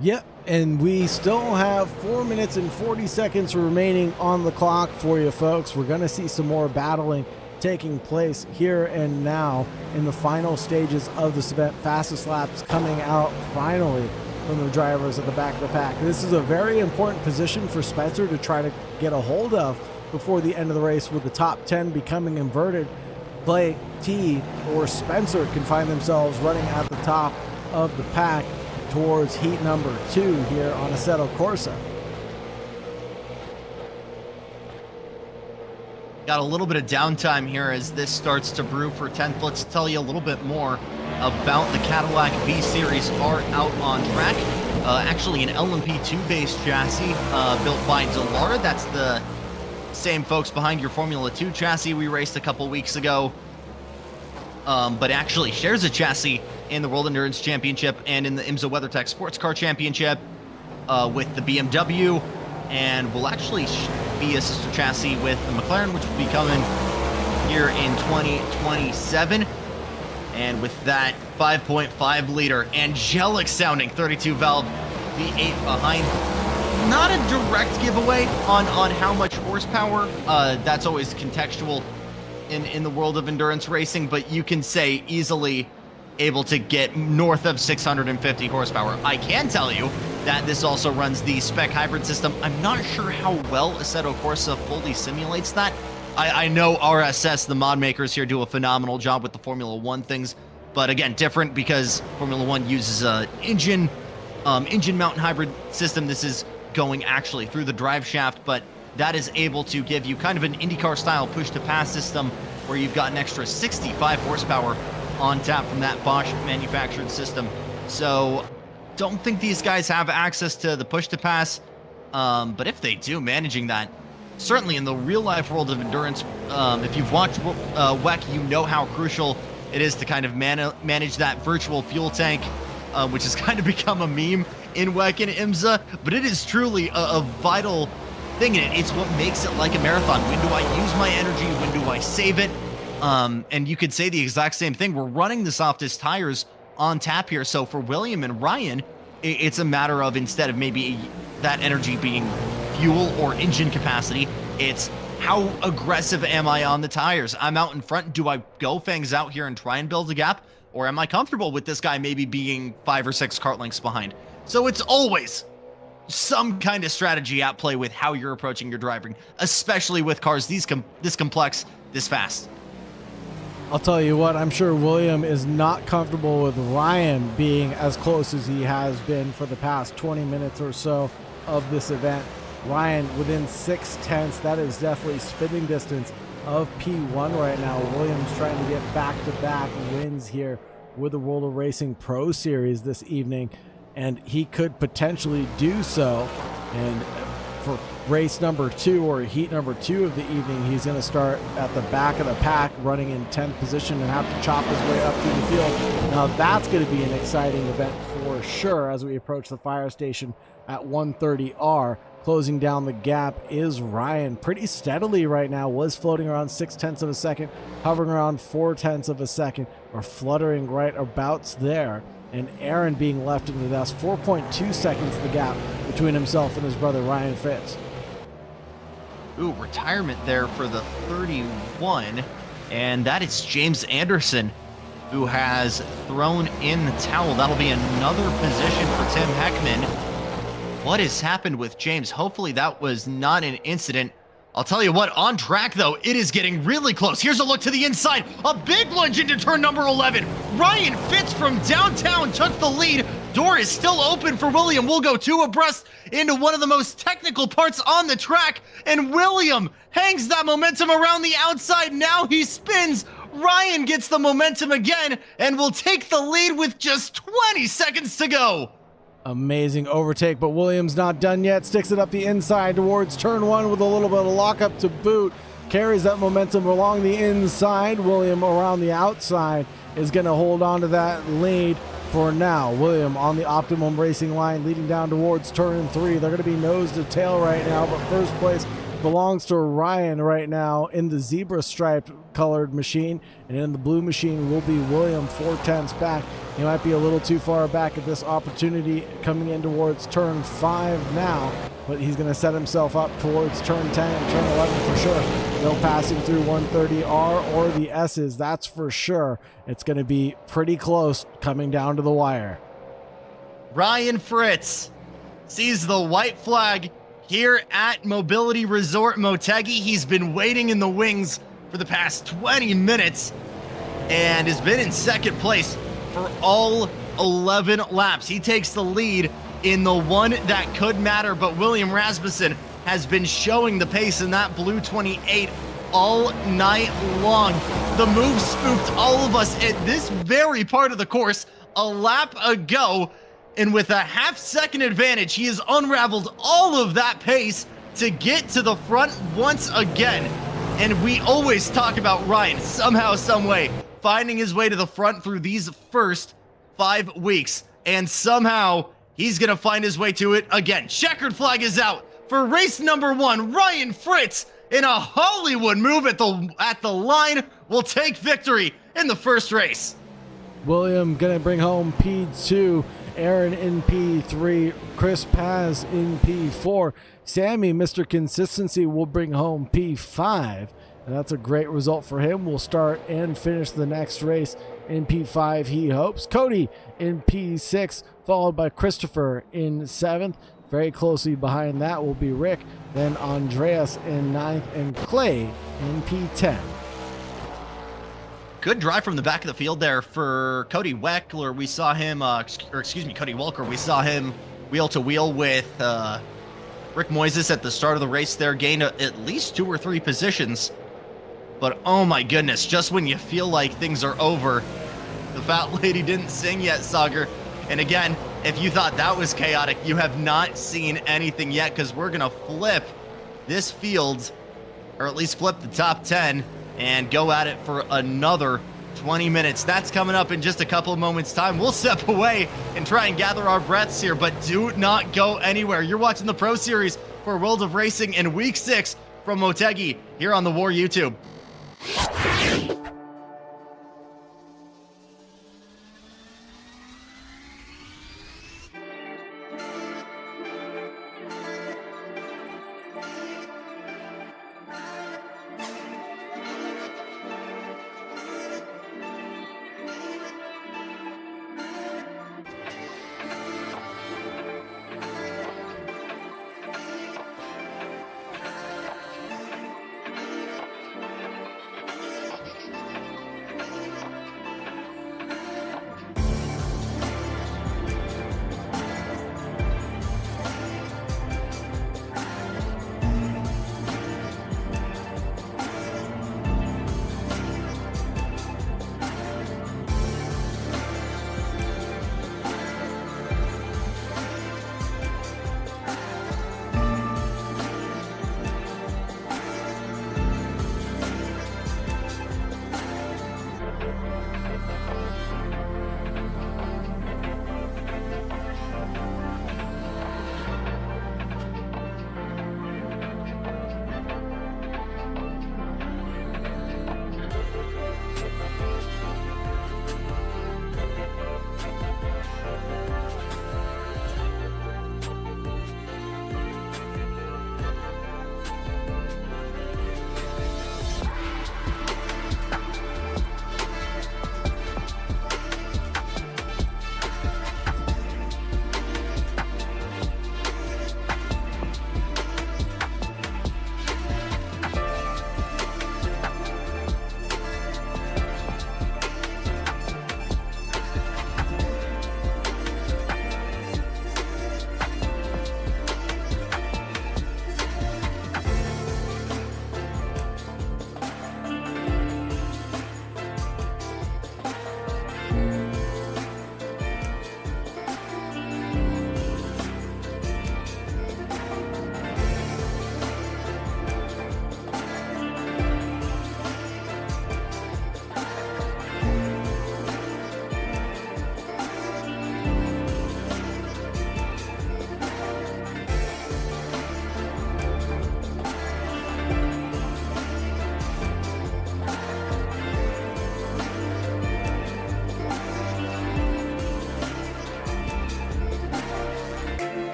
[SPEAKER 2] Yep, and we still have 4 minutes and 40 seconds remaining on the clock for you folks. We're going to see some more battling taking place here and now in the final stages of this event. Fastest laps coming out finally from the drivers at the back of the pack. This is a very important position for Spencer to try to get a hold of before the end of the race, with the top 10 becoming inverted. Clay, T, or Spencer can find themselves running at the top of the pack towards heat number 2 here on Assetto Corsa.
[SPEAKER 1] Got a little bit of downtime here as this starts to brew for 10th. Let's tell you a little bit more about the Cadillac V-Series.R out on track. Actually an LMP2 based chassis built by Dallara. That's the same folks behind your Formula 2 chassis we raced a couple weeks ago. But actually shares a chassis in the World Endurance Championship and in the IMSA WeatherTech Sports Car Championship with the BMW, and will actually be a sister chassis with the McLaren, which will be coming here in 2027. And with that 5.5 liter angelic sounding 32 valve V8 behind, not a direct giveaway on how much horsepower. That's always contextual in the world of endurance racing, but you can say easily able to get north of 650 horsepower. I can tell you that this also runs the spec hybrid system. I'm not sure how well Assetto Corsa fully simulates that. I know RSS, the mod makers here, do a phenomenal job with the Formula 1 things, but again, different because Formula 1 uses a engine mount hybrid system. This is going actually through the drive shaft, but that is able to give you kind of an IndyCar style push to pass system where you've got an extra 65 horsepower on tap from that Bosch manufactured system. So don't think these guys have access to the push to pass, but if they do, managing that, certainly in the real life world of endurance, if you've watched WEC, you know how crucial it is to kind of manage that virtual fuel tank, which has kind of become a meme in WEC and IMSA, but it is truly a vital thing in it. It's what makes it like a marathon. When do I use my energy? When do I save it? And you could say the exact same thing. We're running the softest tires on tap here. So for William and Ryan, it's a matter of, instead of maybe that energy being fuel or engine capacity, it's how aggressive am I on the tires? I'm out in front. Do I go fangs out here and try and build a gap? Or am I comfortable with this guy maybe being 5 or 6 kart lengths behind? So it's always some kind of strategy at play with how you're approaching your driving, especially with cars this complex, this fast.
[SPEAKER 2] I'll tell you what, I'm sure William is not comfortable with Ryan being as close as he has been for the past 20 minutes or so of this event. Ryan within 6/10, that is definitely spitting distance of P1 right now. Williams trying to get back-to-back wins here with the World of Racing Pro Series this evening, and he could potentially do so. And for race number 2, or heat number 2 of the evening, he's going to start at the back of the pack, running in 10th position, and have to chop his way up through the field. Now that's going to be an exciting event for sure as we approach the fire station at 130R. Closing down the gap is Ryan pretty steadily right now, was floating around 0.6 of a second, hovering around 0.4 of a second, or fluttering right abouts there. And Aaron being left in the dust, 4.2 seconds the gap between himself and his brother Ryan Fitz.
[SPEAKER 1] Ooh, retirement there for the 31, and that is James Anderson, who has thrown in the towel. That'll be another position for Tim Heckman. What has happened with James? Hopefully that was not an incident. I'll tell you what, on track though, it is getting really close. Here's a look to the inside. A big lunge into turn number 11. Ryan Fitz from downtown took the lead. door is still open for William. We'll go two abreast into one of the most technical parts on the track, and William hangs that momentum around the outside. Now he spins. Ryan gets the momentum again and will take the lead with just 20 seconds to go.
[SPEAKER 2] Amazing overtake, but Williams not done yet. Sticks it up the inside towards turn one with a little bit of lockup to boot. Carries that momentum along the inside. William around the outside is going to hold on to that lead for now. William on the optimum racing line leading down towards turn three. They're going to be nose to tail right now, but first place belongs to Ryan right now in the zebra striped colored machine, and in the blue machine will be William 4/10 back. He might be a little too far back at this opportunity coming in towards turn 5 now, but he's going to set himself up towards turn 10 and turn 11 for sure. No passing through 130R or the S's, that's for sure. It's going to be pretty close coming down to the wire.
[SPEAKER 1] Ryan Fritz sees the white flag here at Mobility Resort Motegi. He's been waiting in the wings for the past 20 minutes and has been in second place for all 11 laps. He takes the lead in the one that could matter, but William Rasmussen has been showing the pace in that blue 28 all night long. The move spooked all of us at this very part of the course a lap ago, and with a half-second advantage, he has unraveled all of that pace to get to the front once again. And we always talk about Ryan somehow, some way, finding his way to the front through these first 5 weeks. And somehow, he's going to find his way to it again. Checkered flag is out for race number 1. Ryan Fritz, in a Hollywood move at the line, will take victory in the first race.
[SPEAKER 2] William going to bring home P2. Aaron in P3, Chris Paz in P4. Sammy, Mr. Consistency, will bring home P5. And that's a great result for him. We'll start and finish the next race in P5, he hopes. Cody in P6, followed by Christopher in 7th. Very closely behind that will be Rick, then Andreas in 9th, and Clay in P10.
[SPEAKER 1] Good drive from the back of the field there for Cody Weckler. We saw him, Cody Welker. We saw him wheel to wheel with Rick Moises at the start of the race there, gained at least 2 or 3 positions. But oh my goodness, just when you feel like things are over, the fat lady didn't sing yet, Sagar. And again, if you thought that was chaotic, you have not seen anything yet, because we're going to flip this field, or at least flip the top 10, and go at it for another 20 minutes. That's coming up in just a couple of moments' time. We'll step away and try and gather our breaths here, but do not go anywhere. You're watching the Pro Series for World of Racing in Week 6 from Motegi here on the War YouTube.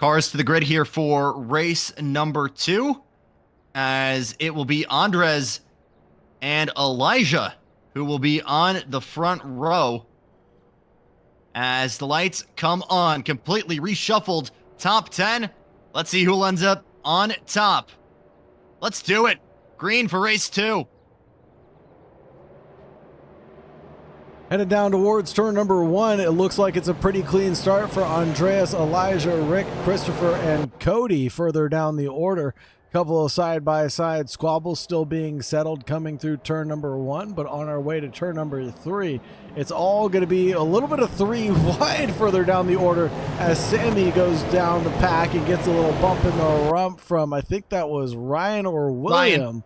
[SPEAKER 1] Cars to the grid here for race number 2, as it will be Andres and Elijah who will be on the front row as the lights come on. Completely reshuffled top 10. Let's see who ends up on top. Let's do it. Green for race 2.
[SPEAKER 2] Headed down towards turn number 1. It looks like it's a pretty clean start for Andreas, Elijah, Rick, Christopher, and Cody further down the order. Couple of side-by-side squabbles still being settled coming through turn number 1, but on our way to turn number 3, it's all going to be a little bit of 3 wide further down the order as Sammy goes down the pack and gets a little bump in the rump from, I think that was Ryan or William.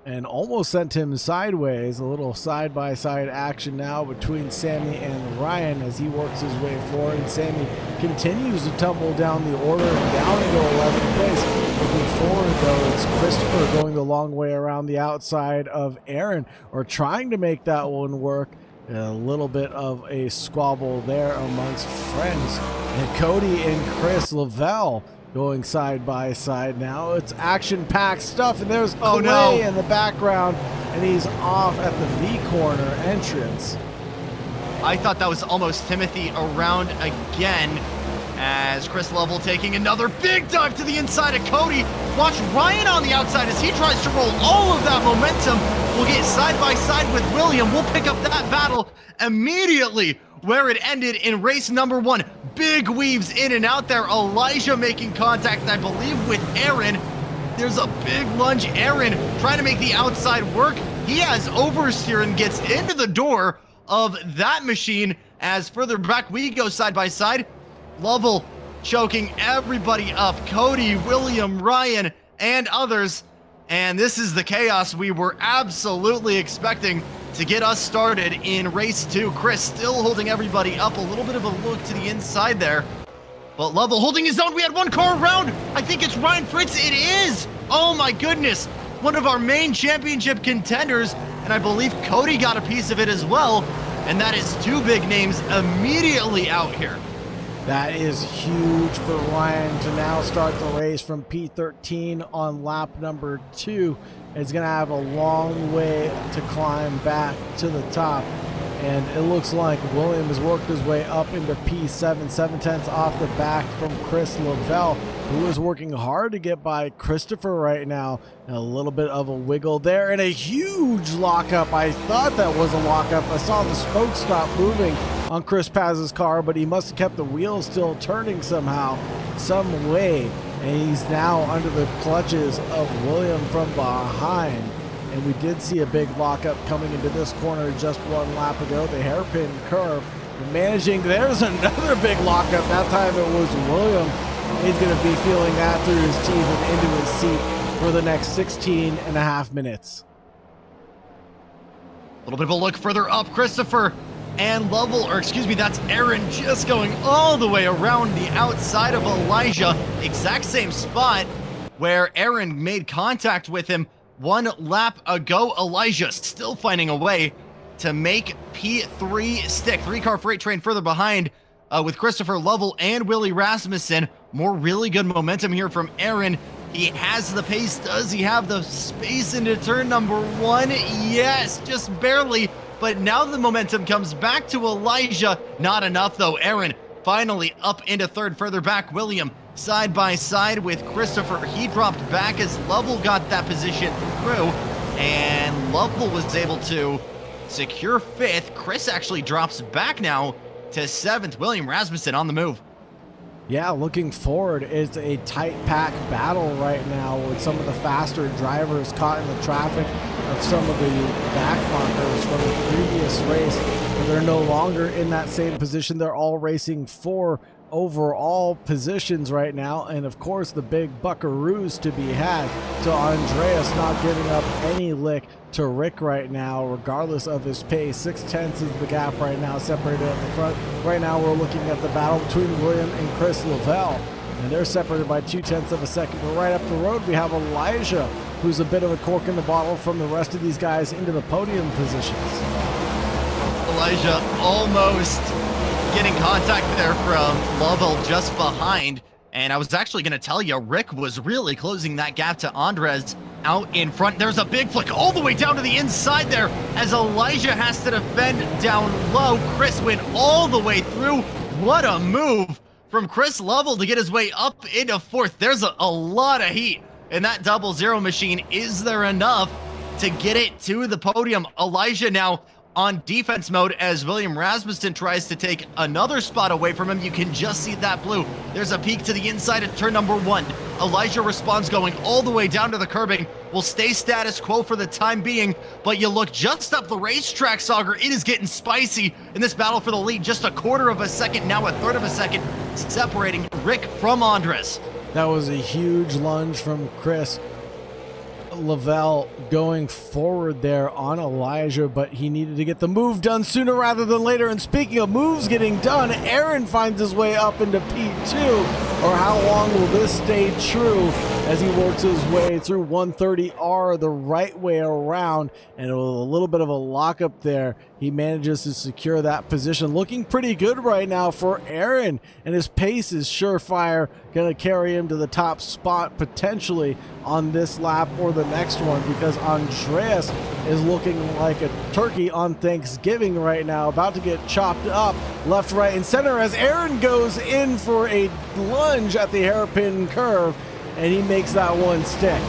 [SPEAKER 2] And almost sent him sideways. A little side-by-side action now between Sammy and Ryan as he works his way forward. And Sammy continues to tumble down the order and down into 11th place. Looking forward, though, it's Christopher going the long way around the outside of Aaron, or trying to make that one work. A little bit of a squabble there amongst friends. And Cody and Chris Lavelle going side by side now. It's action-packed stuff, and there's Clay in the background, and he's off at the V-corner entrance.
[SPEAKER 1] I thought that was almost Timothy around again, as Chris Lovell taking another big dive to the inside of Cody. Watch Ryan on the outside as he tries to roll all of that momentum. We'll get side by side with William. We'll pick up that battle immediately where it ended in race number 1. Big weaves in and out there. Elijah making contact, I believe, with Aaron. There's a big lunge. Aaron trying to make the outside work. He has oversteer and gets into the door of that machine. As further back we go side by side. Lovell choking everybody up. Cody, William, Ryan, and others. And this is the chaos we were absolutely expecting to get us started in race 2. Chris still holding everybody up. A little bit of a look to the inside there. But Lovell holding his own. We had one car around. I think it's Ryan Fritz. It is. Oh my goodness. One of our main championship contenders. And I believe Cody got a piece of it as well. And that is 2 big names immediately out here.
[SPEAKER 2] That is huge for Ryan to now start the race from P13 on lap number 2. It's going to have a long way to climb back to the top. And it looks like William has worked his way up into P7, 7/10 off the back from Chris Lavelle, who is working hard to get by Christopher right now. And a little bit of a wiggle there and a huge lockup. I thought that was a lockup. I saw the spoke stop moving on Chris Paz's car, but he must have kept the wheels still turning somehow, some way. And he's now under the clutches of William from behind. And we did see a big lockup coming into this corner just one lap ago, the hairpin curve. Managing, there's another big lockup. That time it was William. He's going to be feeling that through his teeth and into his seat for the next 16 and a half minutes.
[SPEAKER 1] A little bit of a look further up, Christopher and Lovell, or excuse me, that's Aaron just going all the way around the outside of Elijah. Exact same spot where Aaron made contact with him one lap ago. Elijah still finding a way to make P3 stick. 3-car freight train further behind with Christopher Lovell and Willie Rasmussen. More really good momentum here from Aaron. He has the pace. Does he have the space into turn number 1? Yes, just barely. But now the momentum comes back to Elijah. Not enough though. Aaron finally up into third. Further back, William side by side with Christopher. He dropped back as Lovell got that position through, and Lovell was able to secure 5th. Chris actually drops back now to 7th. William Rasmussen on the move.
[SPEAKER 2] Yeah, looking forward, it's a tight pack battle right now with some of the faster drivers caught in the traffic of some of the backmarkers from the previous race. And they're no longer in that same position. They're all racing for overall positions right now, and of course the big buckaroos to be had. So Andreas not giving up any lick to Rick right now, regardless of his pace. 6/10 is the gap right now, separated at the front. Right now we're looking at the battle between William and Chris Lavelle, and they're separated by 0.2 of a second. But right up the road we have Elijah, who's a bit of a cork in the bottle from the rest of these guys into the podium positions.
[SPEAKER 1] Elijah almost getting contact there from Lovell just behind. And I was actually going to tell you, Rick was really closing that gap to Andres out in front. There's a big flick all the way down to the inside there as Elijah has to defend down low. Chris went all the way through. What a move from Chris Lovell to get his way up into fourth. There's a lot of heat in that 0-0 machine. Is there enough to get it to the podium? Elijah now on defense mode as William Rasmussen tries to take another spot away from him. You can just see that blue. There's a peek to the inside of turn number 1. Elijah responds going all the way down to the curbing. Will stay status quo for the time being, but you look just up the racetrack, Sauger. It is getting spicy in this battle for the lead. Just a quarter of a second, now a third of a second, separating Rick from Andres.
[SPEAKER 2] That was a huge lunge from Chris Lavelle going forward there on Elijah, but he needed to get the move done sooner rather than later. And speaking of moves getting done, Aaron finds his way up into P2. Or how long will this stay true as he works his way through 130R the right way around? And with a little bit of a lockup there, he manages to secure that position. Looking pretty good right now for Aaron, and his pace is surefire, going to carry him to the top spot potentially on this lap or the next one, because Andreas is looking like a turkey on Thanksgiving right now, about to get chopped up left, right, and center as Aaron goes in for a lunge at the hairpin curve, and he makes that one stick.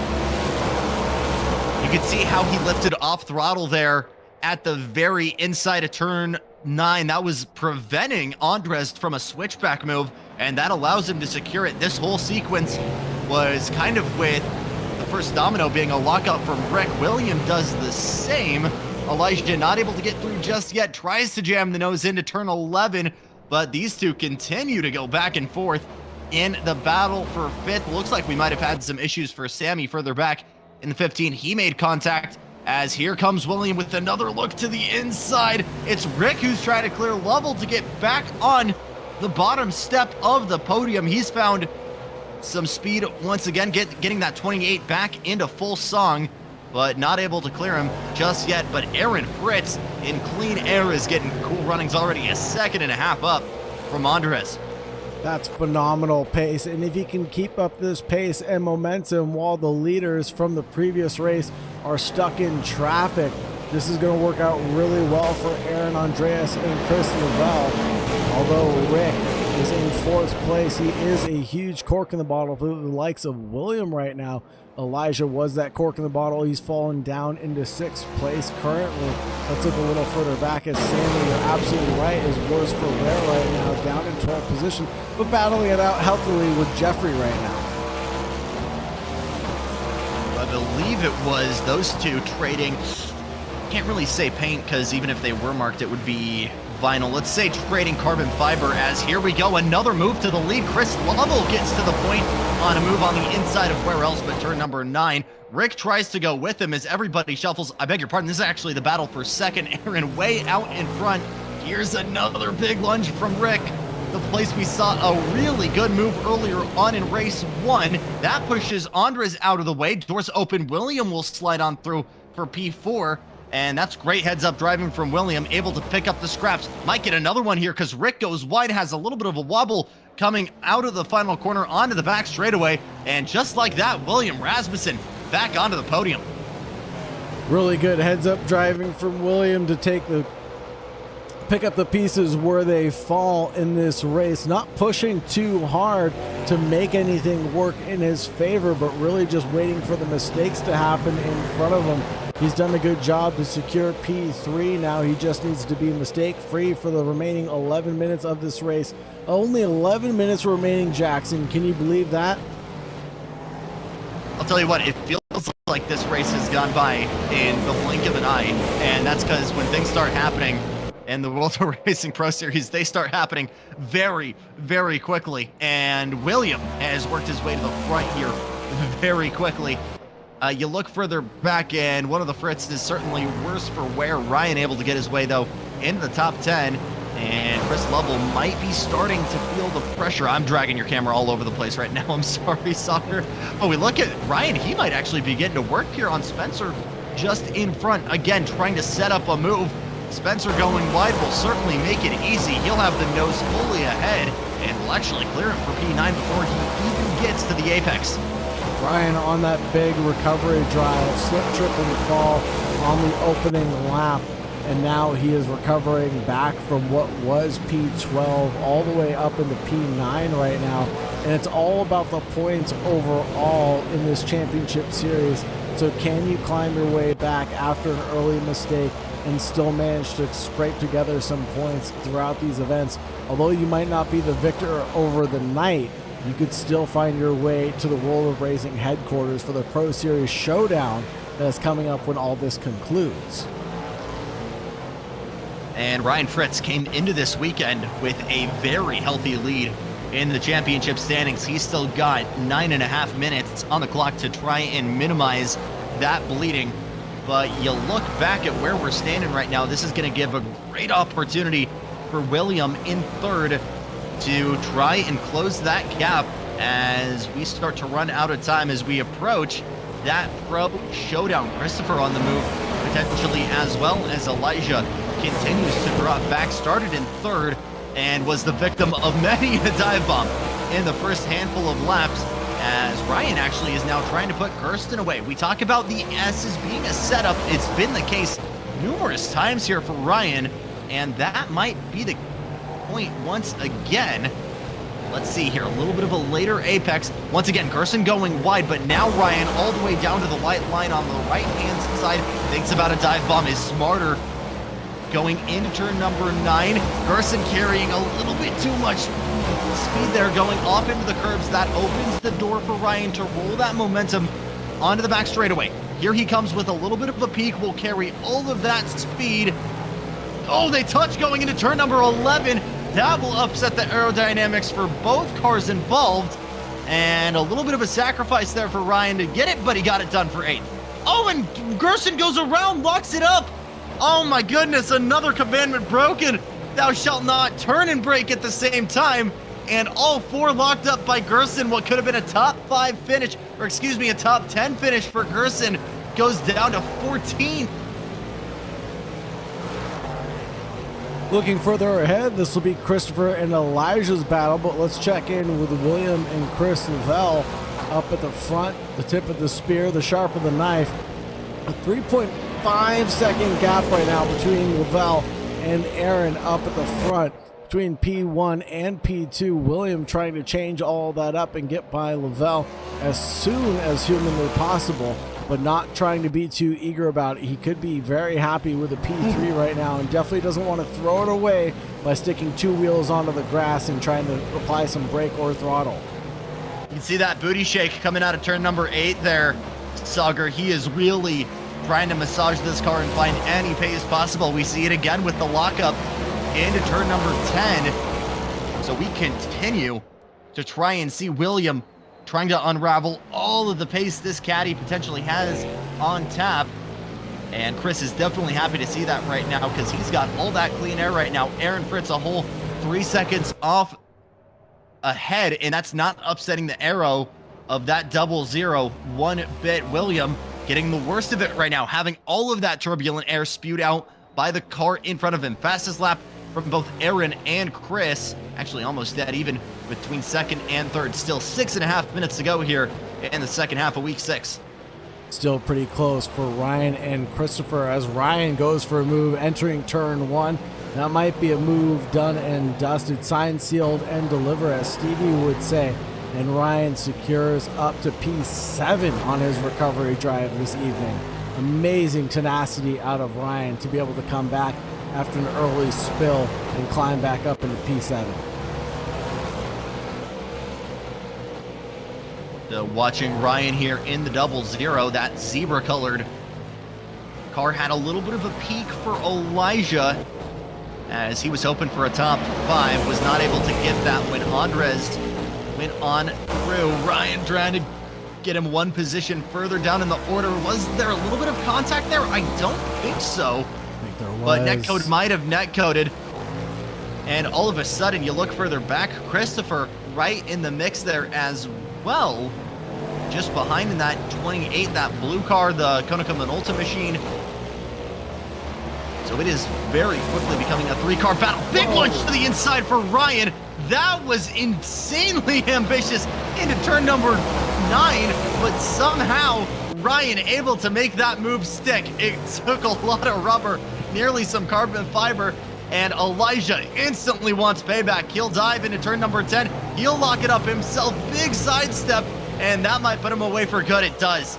[SPEAKER 1] You can see how he lifted off throttle there at the very inside of turn 9. That was preventing Andres from a switchback move, and that allows him to secure it. This whole sequence was kind of with the first domino being a lockup from Rick. William does the same. Elijah not able to get through just yet, tries to jam the nose into turn 11, but these two continue to go back and forth in the battle for 5th. Looks like we might have had some issues for Sammy further back in the 15. He made contact as here comes William with another look to the inside. It's Rick who's trying to clear Lovell to get back on the bottom step of the podium. He's found some speed once again, getting that 28 back into full song, but not able to clear him just yet. But Aaron Fritz in clean air is getting cool runnings already, a second and a half up from Andres.
[SPEAKER 2] That's phenomenal pace, and if he can keep up this pace and momentum while the leaders from the previous race are stuck in traffic, this is going to work out really well for Aaron Andreas and Chris Lavelle. Although Rick is in 4th place, he is a huge cork in the bottle for the likes of William right now. Elijah was that cork in the bottle. He's fallen down into 6th place currently. Let's look a little further back as Sammy, you're absolutely right, is worse for wear right now, down in 12th position, but battling it out healthily with Jeffrey right now.
[SPEAKER 1] I believe it was those two trading, can't really say paint because even if they were marked, it would be vinyl. Let's say trading carbon fiber, as here we go, another move to the lead. Chris Lovell gets to the point on a move on the inside of where else but turn number 9. Rick tries to go with him as everybody shuffles. I beg your pardon, this is actually the battle for second. Aaron way out in front. Here's another big lunge from Rick. The place we saw a really good move earlier on in race 1. That pushes Andres out of the way. Doors open. William will slide on through for P4. And that's great heads-up driving from William, able to pick up the scraps. Might get another one here because Rick goes wide, has a little bit of a wobble coming out of the final corner onto the back straightaway. And just like that, William Rasmussen back onto the podium.
[SPEAKER 2] Really good heads-up driving from William to pick up the pieces where they fall in this race. Not pushing too hard to make anything work in his favor, but really just waiting for the mistakes to happen in front of him. He's done a good job to secure P3. Now he just needs to be mistake-free for the remaining 11 minutes of this race. Only 11 minutes remaining, Jackson. Can you believe that?
[SPEAKER 1] I'll tell you what, it feels like this race has gone by in the blink of an eye, and that's because when things start happening in the World Tour Racing Pro Series, they start happening very, very quickly, and William has worked his way to the front here very quickly. You look further back, and one of the Fritz is certainly worse for wear. Ryan able to get his way, though, into the top 10, and Chris Lovell might be starting to feel the pressure. I'm dragging your camera all over the place right now. I'm sorry, Soccer. Oh, we look at Ryan. He might actually be getting to work here on Spencer just in front. Again, trying to set up a move Spencer going wide will certainly make it easy. He'll have the nose fully ahead and will actually clear him for P9 before he even gets to the apex.
[SPEAKER 2] Ryan on that big recovery drive, slip, trip, and fall on the opening lap. And now he is recovering back from what was P12 all the way up into P9 right now. And it's all about the points overall in this championship series. So can you climb your way back after an early mistake and still manage to scrape together some points throughout these events? Although you might not be the victor over the night, you could still find your way to the World of Racing headquarters for the Pro Series Showdown that is coming up when all this concludes.
[SPEAKER 1] And Ryan Fritz came into this weekend with a very healthy lead in the championship standings. He's still got 9.5 minutes on the clock to try and minimize that bleeding. But you look back at where we're standing right now, this is going to give a great opportunity for William in third to try and close that gap as we start to run out of time as we approach that Pro Showdown. Christopher on the move potentially, as well as Elijah continues to drop back, started in third and was the victim of many a dive bomb in the first handful of laps, as Ryan actually is now trying to put Kirsten away. We talk about the S's being a setup. It's been the case numerous times here for Ryan, and that might be the point once again. Let's see here, a little bit of a later apex. Once again, Gerson going wide, but now Ryan all the way down to the white line on the right-hand side. Thinks about a dive bomb, is smarter. Going into turn number 9, Gerson carrying a little bit too much speed there, going off into the curbs. That opens the door for Ryan to roll that momentum onto the back straightaway. Here he comes with a little bit of a peak, will carry all of that speed. Oh, they touch going into turn number 11. That will upset the aerodynamics for both cars involved. And a little bit of a sacrifice there for Ryan to get it, but he got it done for 8th. Oh, and Gerson goes around, locks it up. Oh my goodness, another commandment broken. Thou shalt not turn and brake at the same time. And all 4 locked up by Gerson. What could have been a top 5 finish, or excuse me, a top 10 finish for Gerson goes down to 14th.
[SPEAKER 2] Looking further ahead, this will be Christopher and Elijah's battle, but let's check in with William and Chris Lavelle up at the front, the tip of the spear, the sharp of the knife. A 3.5-second gap right now between Lavelle and Aaron up at the front. Between P1 and P2, William trying to change all that up and get by Lavelle as soon as humanly possible, but not trying to be too eager about it. He could be very happy with a P3 right now and definitely doesn't want to throw it away by sticking 2 wheels onto the grass and trying to apply some brake or throttle.
[SPEAKER 1] You can see that booty shake coming out of turn number 8 there, Sauger. He is really trying to massage this car and find any pace possible. We see it again with the lockup into turn number 10. So we continue to try and see William trying to unravel all of the pace this caddy potentially has on tap. And Chris is definitely happy to see that right now because he's got all that clean air right now. Aaron Fritz a whole 3 seconds off ahead, and that's not upsetting the arrow of that 0-0 one bit. William getting the worst of it right now, having all of that turbulent air spewed out by the car in front of him. Fastest lap from both Aaron and Chris, actually almost dead even between second and third. Still 6.5 minutes to go here in the second half of week 6.
[SPEAKER 2] Still pretty close for Ryan and Christopher as Ryan goes for a move entering turn 1. That might be a move done and dusted, signed, sealed, and deliver, as Stevie would say. And Ryan secures up to P7 on his recovery drive this evening. Amazing tenacity out of Ryan to be able to come back after an early spill and climb back up into P7.
[SPEAKER 1] So watching Ryan here in the 0-0, that zebra colored car had a little bit of a peak for Elijah as he was hoping for a top 5, was not able to get that when Andres went on through. Ryan trying to get him one position further down in the order. Was there a little bit of contact there? I don't think so.
[SPEAKER 2] I think there was.
[SPEAKER 1] But netcode might have netcoded. And all of a sudden, you look further back, Christopher right in the mix there as well. Just behind in that 28, that blue car, the Konica Minolta machine. So it is very quickly becoming a 3-car battle. Big lunge to the inside for Ryan. That was insanely ambitious into turn number 9, but somehow Ryan able to make that move stick. It took a lot of rubber, nearly some carbon fiber, and Elijah instantly wants payback. He'll dive into turn number 10. He'll lock it up himself. Big sidestep, and that might put him away for good. It does.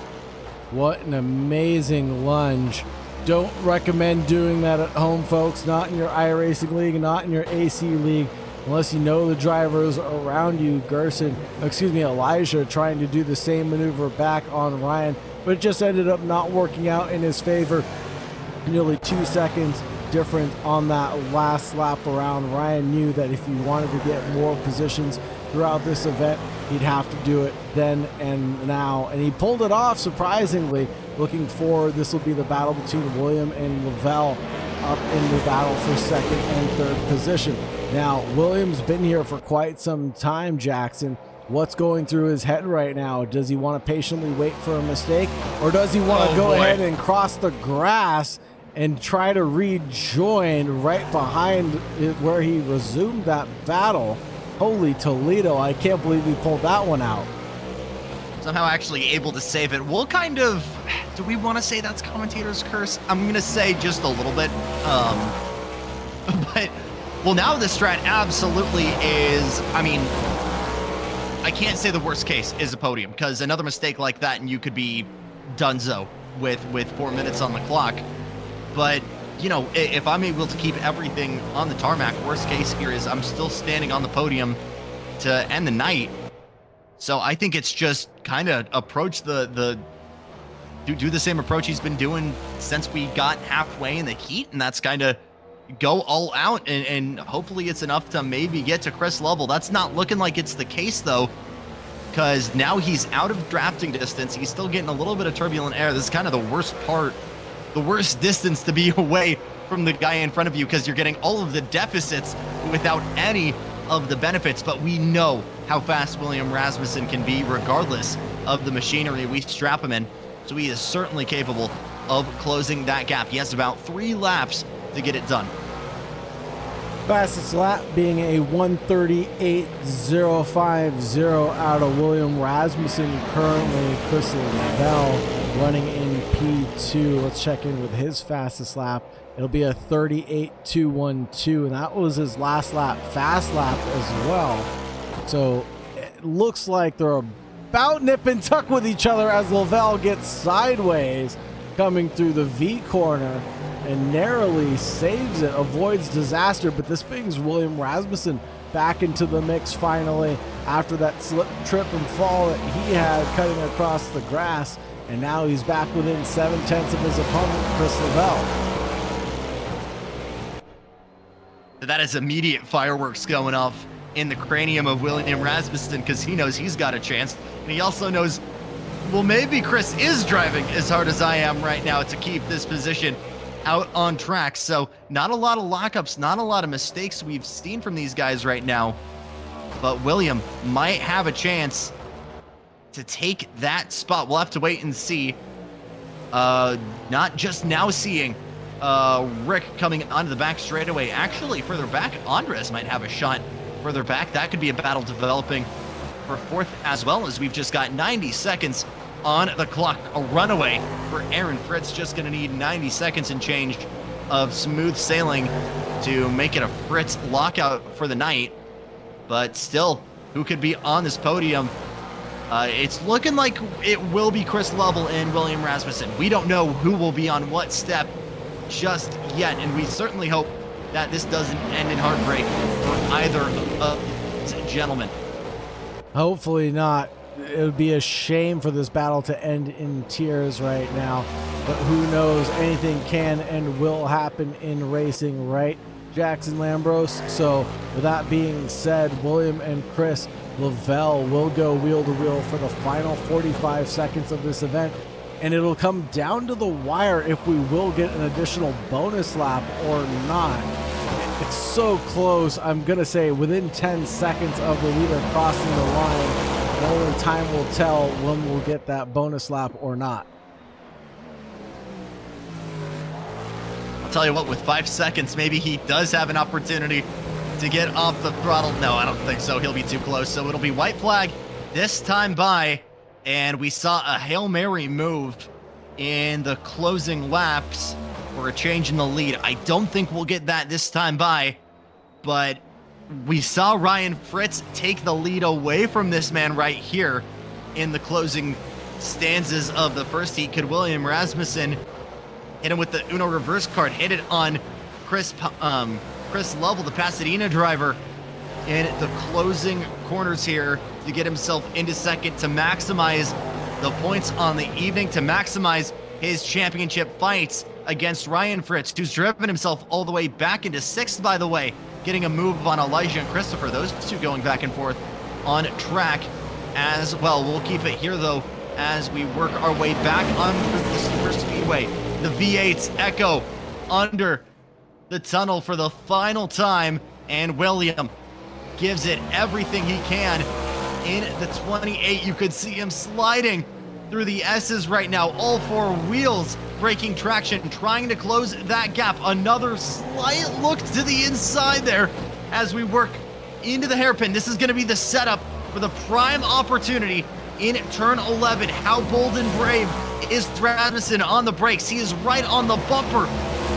[SPEAKER 2] What an amazing lunge. Don't recommend doing that at home, folks. Not in your iRacing league, not in your AC league, unless you know the drivers around you. Elijah trying to do the same maneuver back on Ryan, but it just ended up not working out in his favor. Nearly 2 seconds difference on that last lap around. Ryan knew that if he wanted to get more positions throughout this event, he'd have to do it then and now, and he pulled it off surprisingly. Looking forward, this will be the battle between William and Lavelle up in the battle for second and third position. Now, William's been here for quite some time, Jackson. What's going through his head right now? Does he want to patiently wait for a mistake, or does he want to go ahead and cross the grass and try to rejoin right behind where he resumed that battle? Holy Toledo, I can't believe he pulled that one out.
[SPEAKER 1] Somehow actually able to save it. We'll kind of, do we want to say that's commentator's curse? I'm going to say just a little bit. But, well, now the strat absolutely is, I mean, I can't say the worst case is a podium, because another mistake like that and you could be donezo with 4 minutes on the clock. But, you know, if I'm able to keep everything on the tarmac, worst case here is I'm still standing on the podium to end the night. So I think it's just kind of approach do the same approach he's been doing since we got halfway in the heat, and that's kind of go all out, and hopefully it's enough to maybe get to Chris level. That's not looking like it's the case though, because now he's out of drafting distance. He's still getting a little bit of turbulent air. This is kind of the worst part, the worst distance to be away from the guy in front of you, because you're getting all of the deficits without any of the benefits. But we know how fast William Rasmussen can be regardless of the machinery we strap him in. So he is certainly capable of closing that gap. He has about 3 laps to get it done.
[SPEAKER 2] Fastest lap being a 1:38.050 out of William Rasmussen. Currently, Chris Lavelle running in P2. Let's check in with his fastest lap. It'll be a 38.212, and that was his last lap, fast lap as well. So it looks like they're about nip and tuck with each other as Lavelle gets sideways coming through the V corner and narrowly saves it, avoids disaster. But this brings William Rasmussen back into the mix finally after that slip, trip, and fall that he had cutting across the grass. And now he's back within 7/10 of his opponent, Chris Lavelle.
[SPEAKER 1] That is immediate fireworks going off in the cranium of William Rasmussen, because he knows he's got a chance. And he also knows, well, maybe Chris is driving as hard as I am right now to keep this position out on track. So not a lot of lockups, not a lot of mistakes we've seen from these guys right now. But William might have a chance to take that spot. We'll have to wait and see. Not just now seeing Rick coming onto the back straightaway. Actually, further back, Andres might have a shot further back. That could be a battle developing for 4th, as well, as we've just got 90 seconds on the clock. A runaway for Aaron Fritz. Just going to need 90 seconds and change of smooth sailing to make it a Fritz lockout for the night. But still, who could be on this podium? It's looking like it will be Chris Lovell and William Rasmussen. We don't know who will be on what step just yet, and we certainly hope that this doesn't end in heartbreak for either of these gentlemen.
[SPEAKER 2] Hopefully not. It would be a shame for this battle to end in tears right now, but who knows? Anything can and will happen in racing, right, Jackson Lambros? So with that being said, William and Chris Lavelle will go wheel to wheel for the final 45 seconds of this event, and it'll come down to the wire if we will get an additional bonus lap or not. It's so close. I'm gonna say within 10 seconds of the leader crossing the line, and only time will tell when we'll get that bonus lap or not.
[SPEAKER 1] I'll tell you what, with 5 seconds, maybe he does have an opportunity to get off the throttle. No, I don't think so. He'll be too close. So it'll be white flag this time by. And we saw a Hail Mary move in the closing laps for a change in the lead. I don't think we'll get that this time by, but we saw Ryan Fritz take the lead away from this man right here in the closing stanzas of the first heat. Could William Rasmussen hit him with the Uno reverse card, hit it on Chris Lovell, the Pasadena driver, in the closing corners here to get himself into second, to maximize the points on the evening, to maximize his championship fights against Ryan Fritz, who's driven himself all the way back into sixth, by the way, getting a move on Elijah and Christopher. Those two going back and forth on track as well. We'll keep it here, though, as we work our way back onto the super speedway. The V8's echo under the tunnel for the final time, and William gives it everything he can in the 28. You could see him sliding through the S's right now, all four wheels breaking traction, trying to close that gap. Another slight look to the inside there as we work into the hairpin. This is going to be the setup for the prime opportunity in turn 11. How bold and brave is Rasmussen on the brakes? He is right on the bumper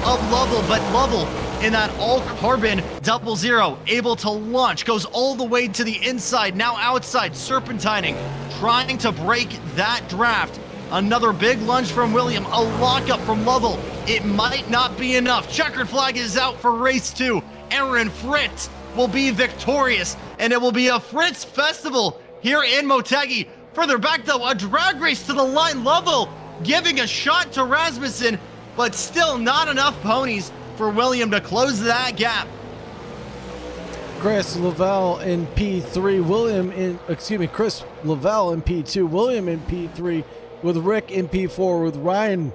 [SPEAKER 1] of Lovell, but Lovell in that all-carbon 00, able to launch, goes all the way to the inside, now outside, serpentining, trying to break that draft. Another big lunge from William, a lockup from Lovell. It might not be enough. Checkered flag is out for race 2. Aaron Fritz will be victorious, and it will be a Fritz festival here in Motegi. Further back, though, a drag race to the line. Lovell giving a shot to Rasmussen, but still not enough ponies for William to close that gap.
[SPEAKER 2] Chris Lavelle in P3, Chris Lavelle in P2, William in P3, with Rick in P4, with Ryan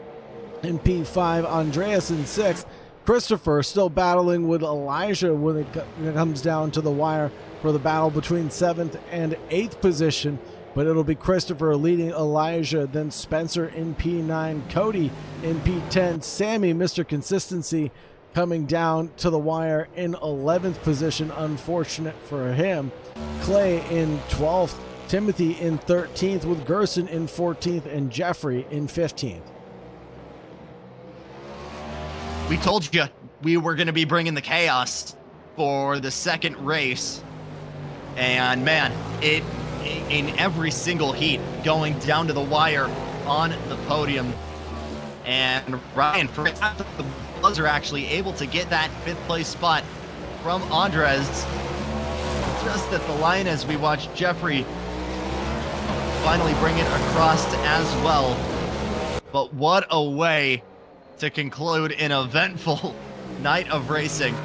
[SPEAKER 2] in P5, Andreas in 6th, Christopher still battling with Elijah when it comes down to the wire for the battle between 7th and 8th position, but it'll be Christopher leading Elijah, then Spencer in P9, Cody in P10, Sammy, Mr. Consistency, coming down to the wire in 11th position, unfortunate for him. Clay in 12th, Timothy in 13th, with Gerson in 14th and Jeffrey in 15th.
[SPEAKER 1] We told you we were going to be bringing the chaos for the second race. And man, it in every single heat going down to the wire on the podium. And Ryan Fritz, the buzzer, actually able to get that 5th place spot from Andres just at the line as we watch Jeffrey finally bring it across as well. But what a way to conclude an eventful night of racing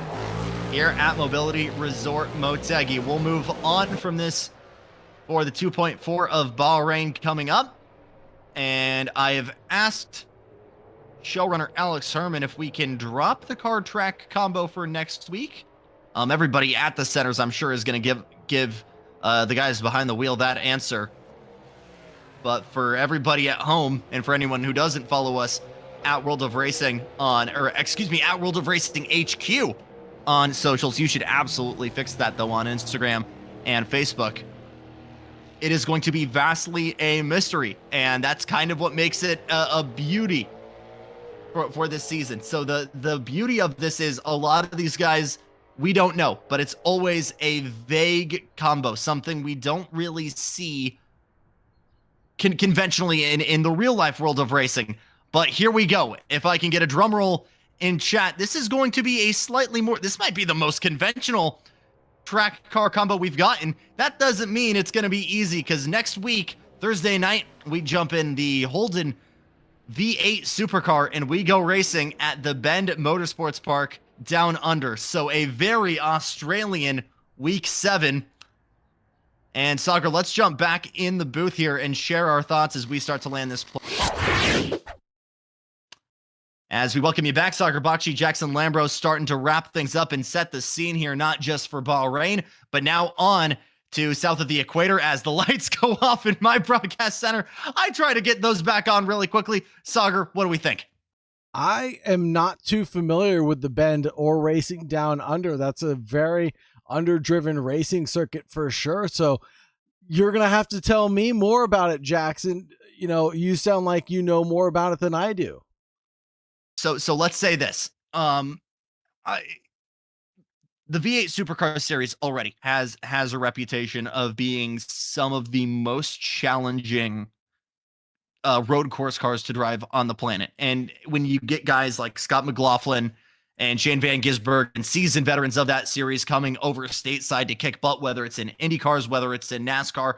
[SPEAKER 1] here at Mobility Resort Motegi. We'll move on from this for the 2.4 of Bahrain coming up. And I have asked showrunner Alex Herman if we can drop the car track combo for next week. Everybody at the centers, I'm sure, is going to give the guys behind the wheel that answer. But for everybody at home, and for anyone who doesn't follow us at World of Racing at World of Racing HQ on socials, you should absolutely fix that, though, on Instagram and Facebook. It is going to be vastly a mystery, and that's kind of what makes it a beauty for this season. So the beauty of this is a lot of these guys we don't know, but it's always a vague combo, something we don't really see conventionally in the real life world of racing. But here we go. If I can get a drum roll in chat, this is going to be a slightly more, this might be the most conventional track car combo we've gotten. That doesn't mean it's going to be easy, because next week, Thursday night, we jump in the Holden V8 supercar and we go racing at the Bend Motorsports Park down under. So a very Australian week 7. And Sagar, let's jump back in the booth here and share our thoughts as we start to land this play. As we welcome you back, Sagar Bakshi, Jackson Lambros starting to wrap things up and set the scene here, not just for Bahrain, but now on to south of the equator as the lights go off in my broadcast center. I try to get those back on really quickly. Sagar, what do we think?
[SPEAKER 2] I am not too familiar with the bend or racing down under. That's a very underdriven racing circuit for sure. So you're going to have to tell me more about it, Jackson. You know, you sound like you know more about it than I do.
[SPEAKER 1] So let's say this. I, the V8 Supercar series already has a reputation of being some of the most challenging road course cars to drive on the planet. And when you get guys like Scott McLaughlin and Shane Van Gisbergen and seasoned veterans of that series coming over stateside to kick butt, whether it's in Indy cars, whether it's in NASCAR,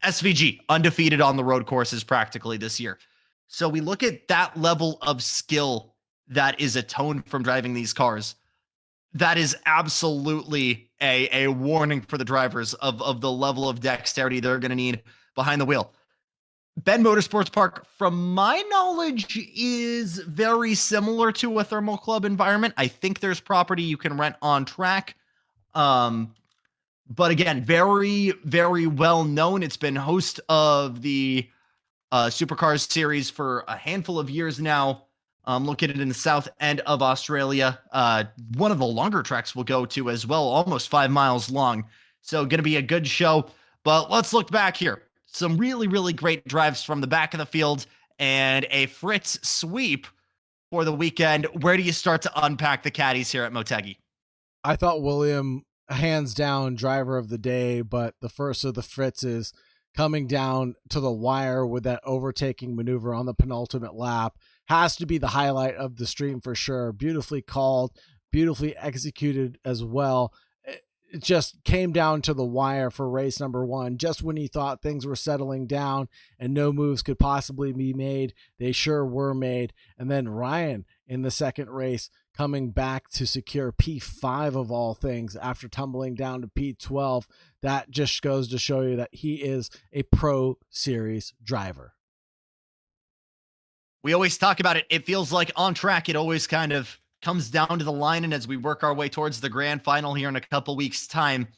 [SPEAKER 1] SVG undefeated on the road courses practically this year. So we look at that level of skill that is atoned from driving these cars. That is absolutely a warning for the drivers of the level of dexterity they're going to need behind the wheel. Bend Motorsports Park, from my knowledge, is very similar to a thermal club environment. I think there's property you can rent on track. But again, very, very well known. It's been host of the Supercars series for a handful of years now. Located in the south end of Australia. One of the longer tracks we'll go to as well, almost 5 miles long. So going to be a good show. But let's look back here. Some really, really great drives from the back of the field and a Fritz sweep for the weekend. Where do you start to unpack the caddies here at Motegi?
[SPEAKER 2] I thought William, hands down, driver of the day, but the first of the Fritzes coming down to the wire with that overtaking maneuver on the penultimate lap has to be the highlight of the stream for sure. Beautifully called, beautifully executed as well. It just came down to the wire for race number one. Just when you thought things were settling down and no moves could possibly be made, they sure were made. And then Ryan in the second race coming back to secure P5 of all things after tumbling down to P12. That just goes to show you that he is a Pro Series driver.
[SPEAKER 1] We always talk about it. It feels like on track, it always kind of comes down to the line. And as we work our way towards the grand final here in a couple weeks' time,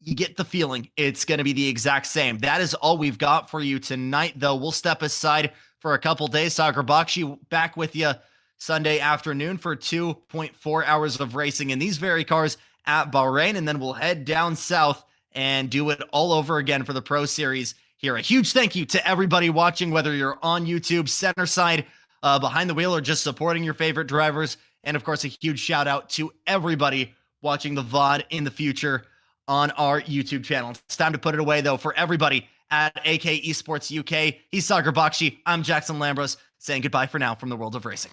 [SPEAKER 1] you get the feeling it's going to be the exact same. That is all we've got for you tonight, though. We'll step aside for a couple days. Sagar Bakshi back with you Sunday afternoon for 2.4 hours of racing in these very cars at Bahrain. And then we'll head down south and do it all over again for the Pro Series here. A huge thank you to everybody watching, whether you're on YouTube, center side, behind the wheel, or just supporting your favorite drivers. And of course, a huge shout out to everybody watching the VOD in the future on our YouTube channel. It's time to put it away, though, for everybody at AK Esports UK. He's Sagar Bakshi. I'm Jackson Lambros, saying goodbye for now from the world of racing.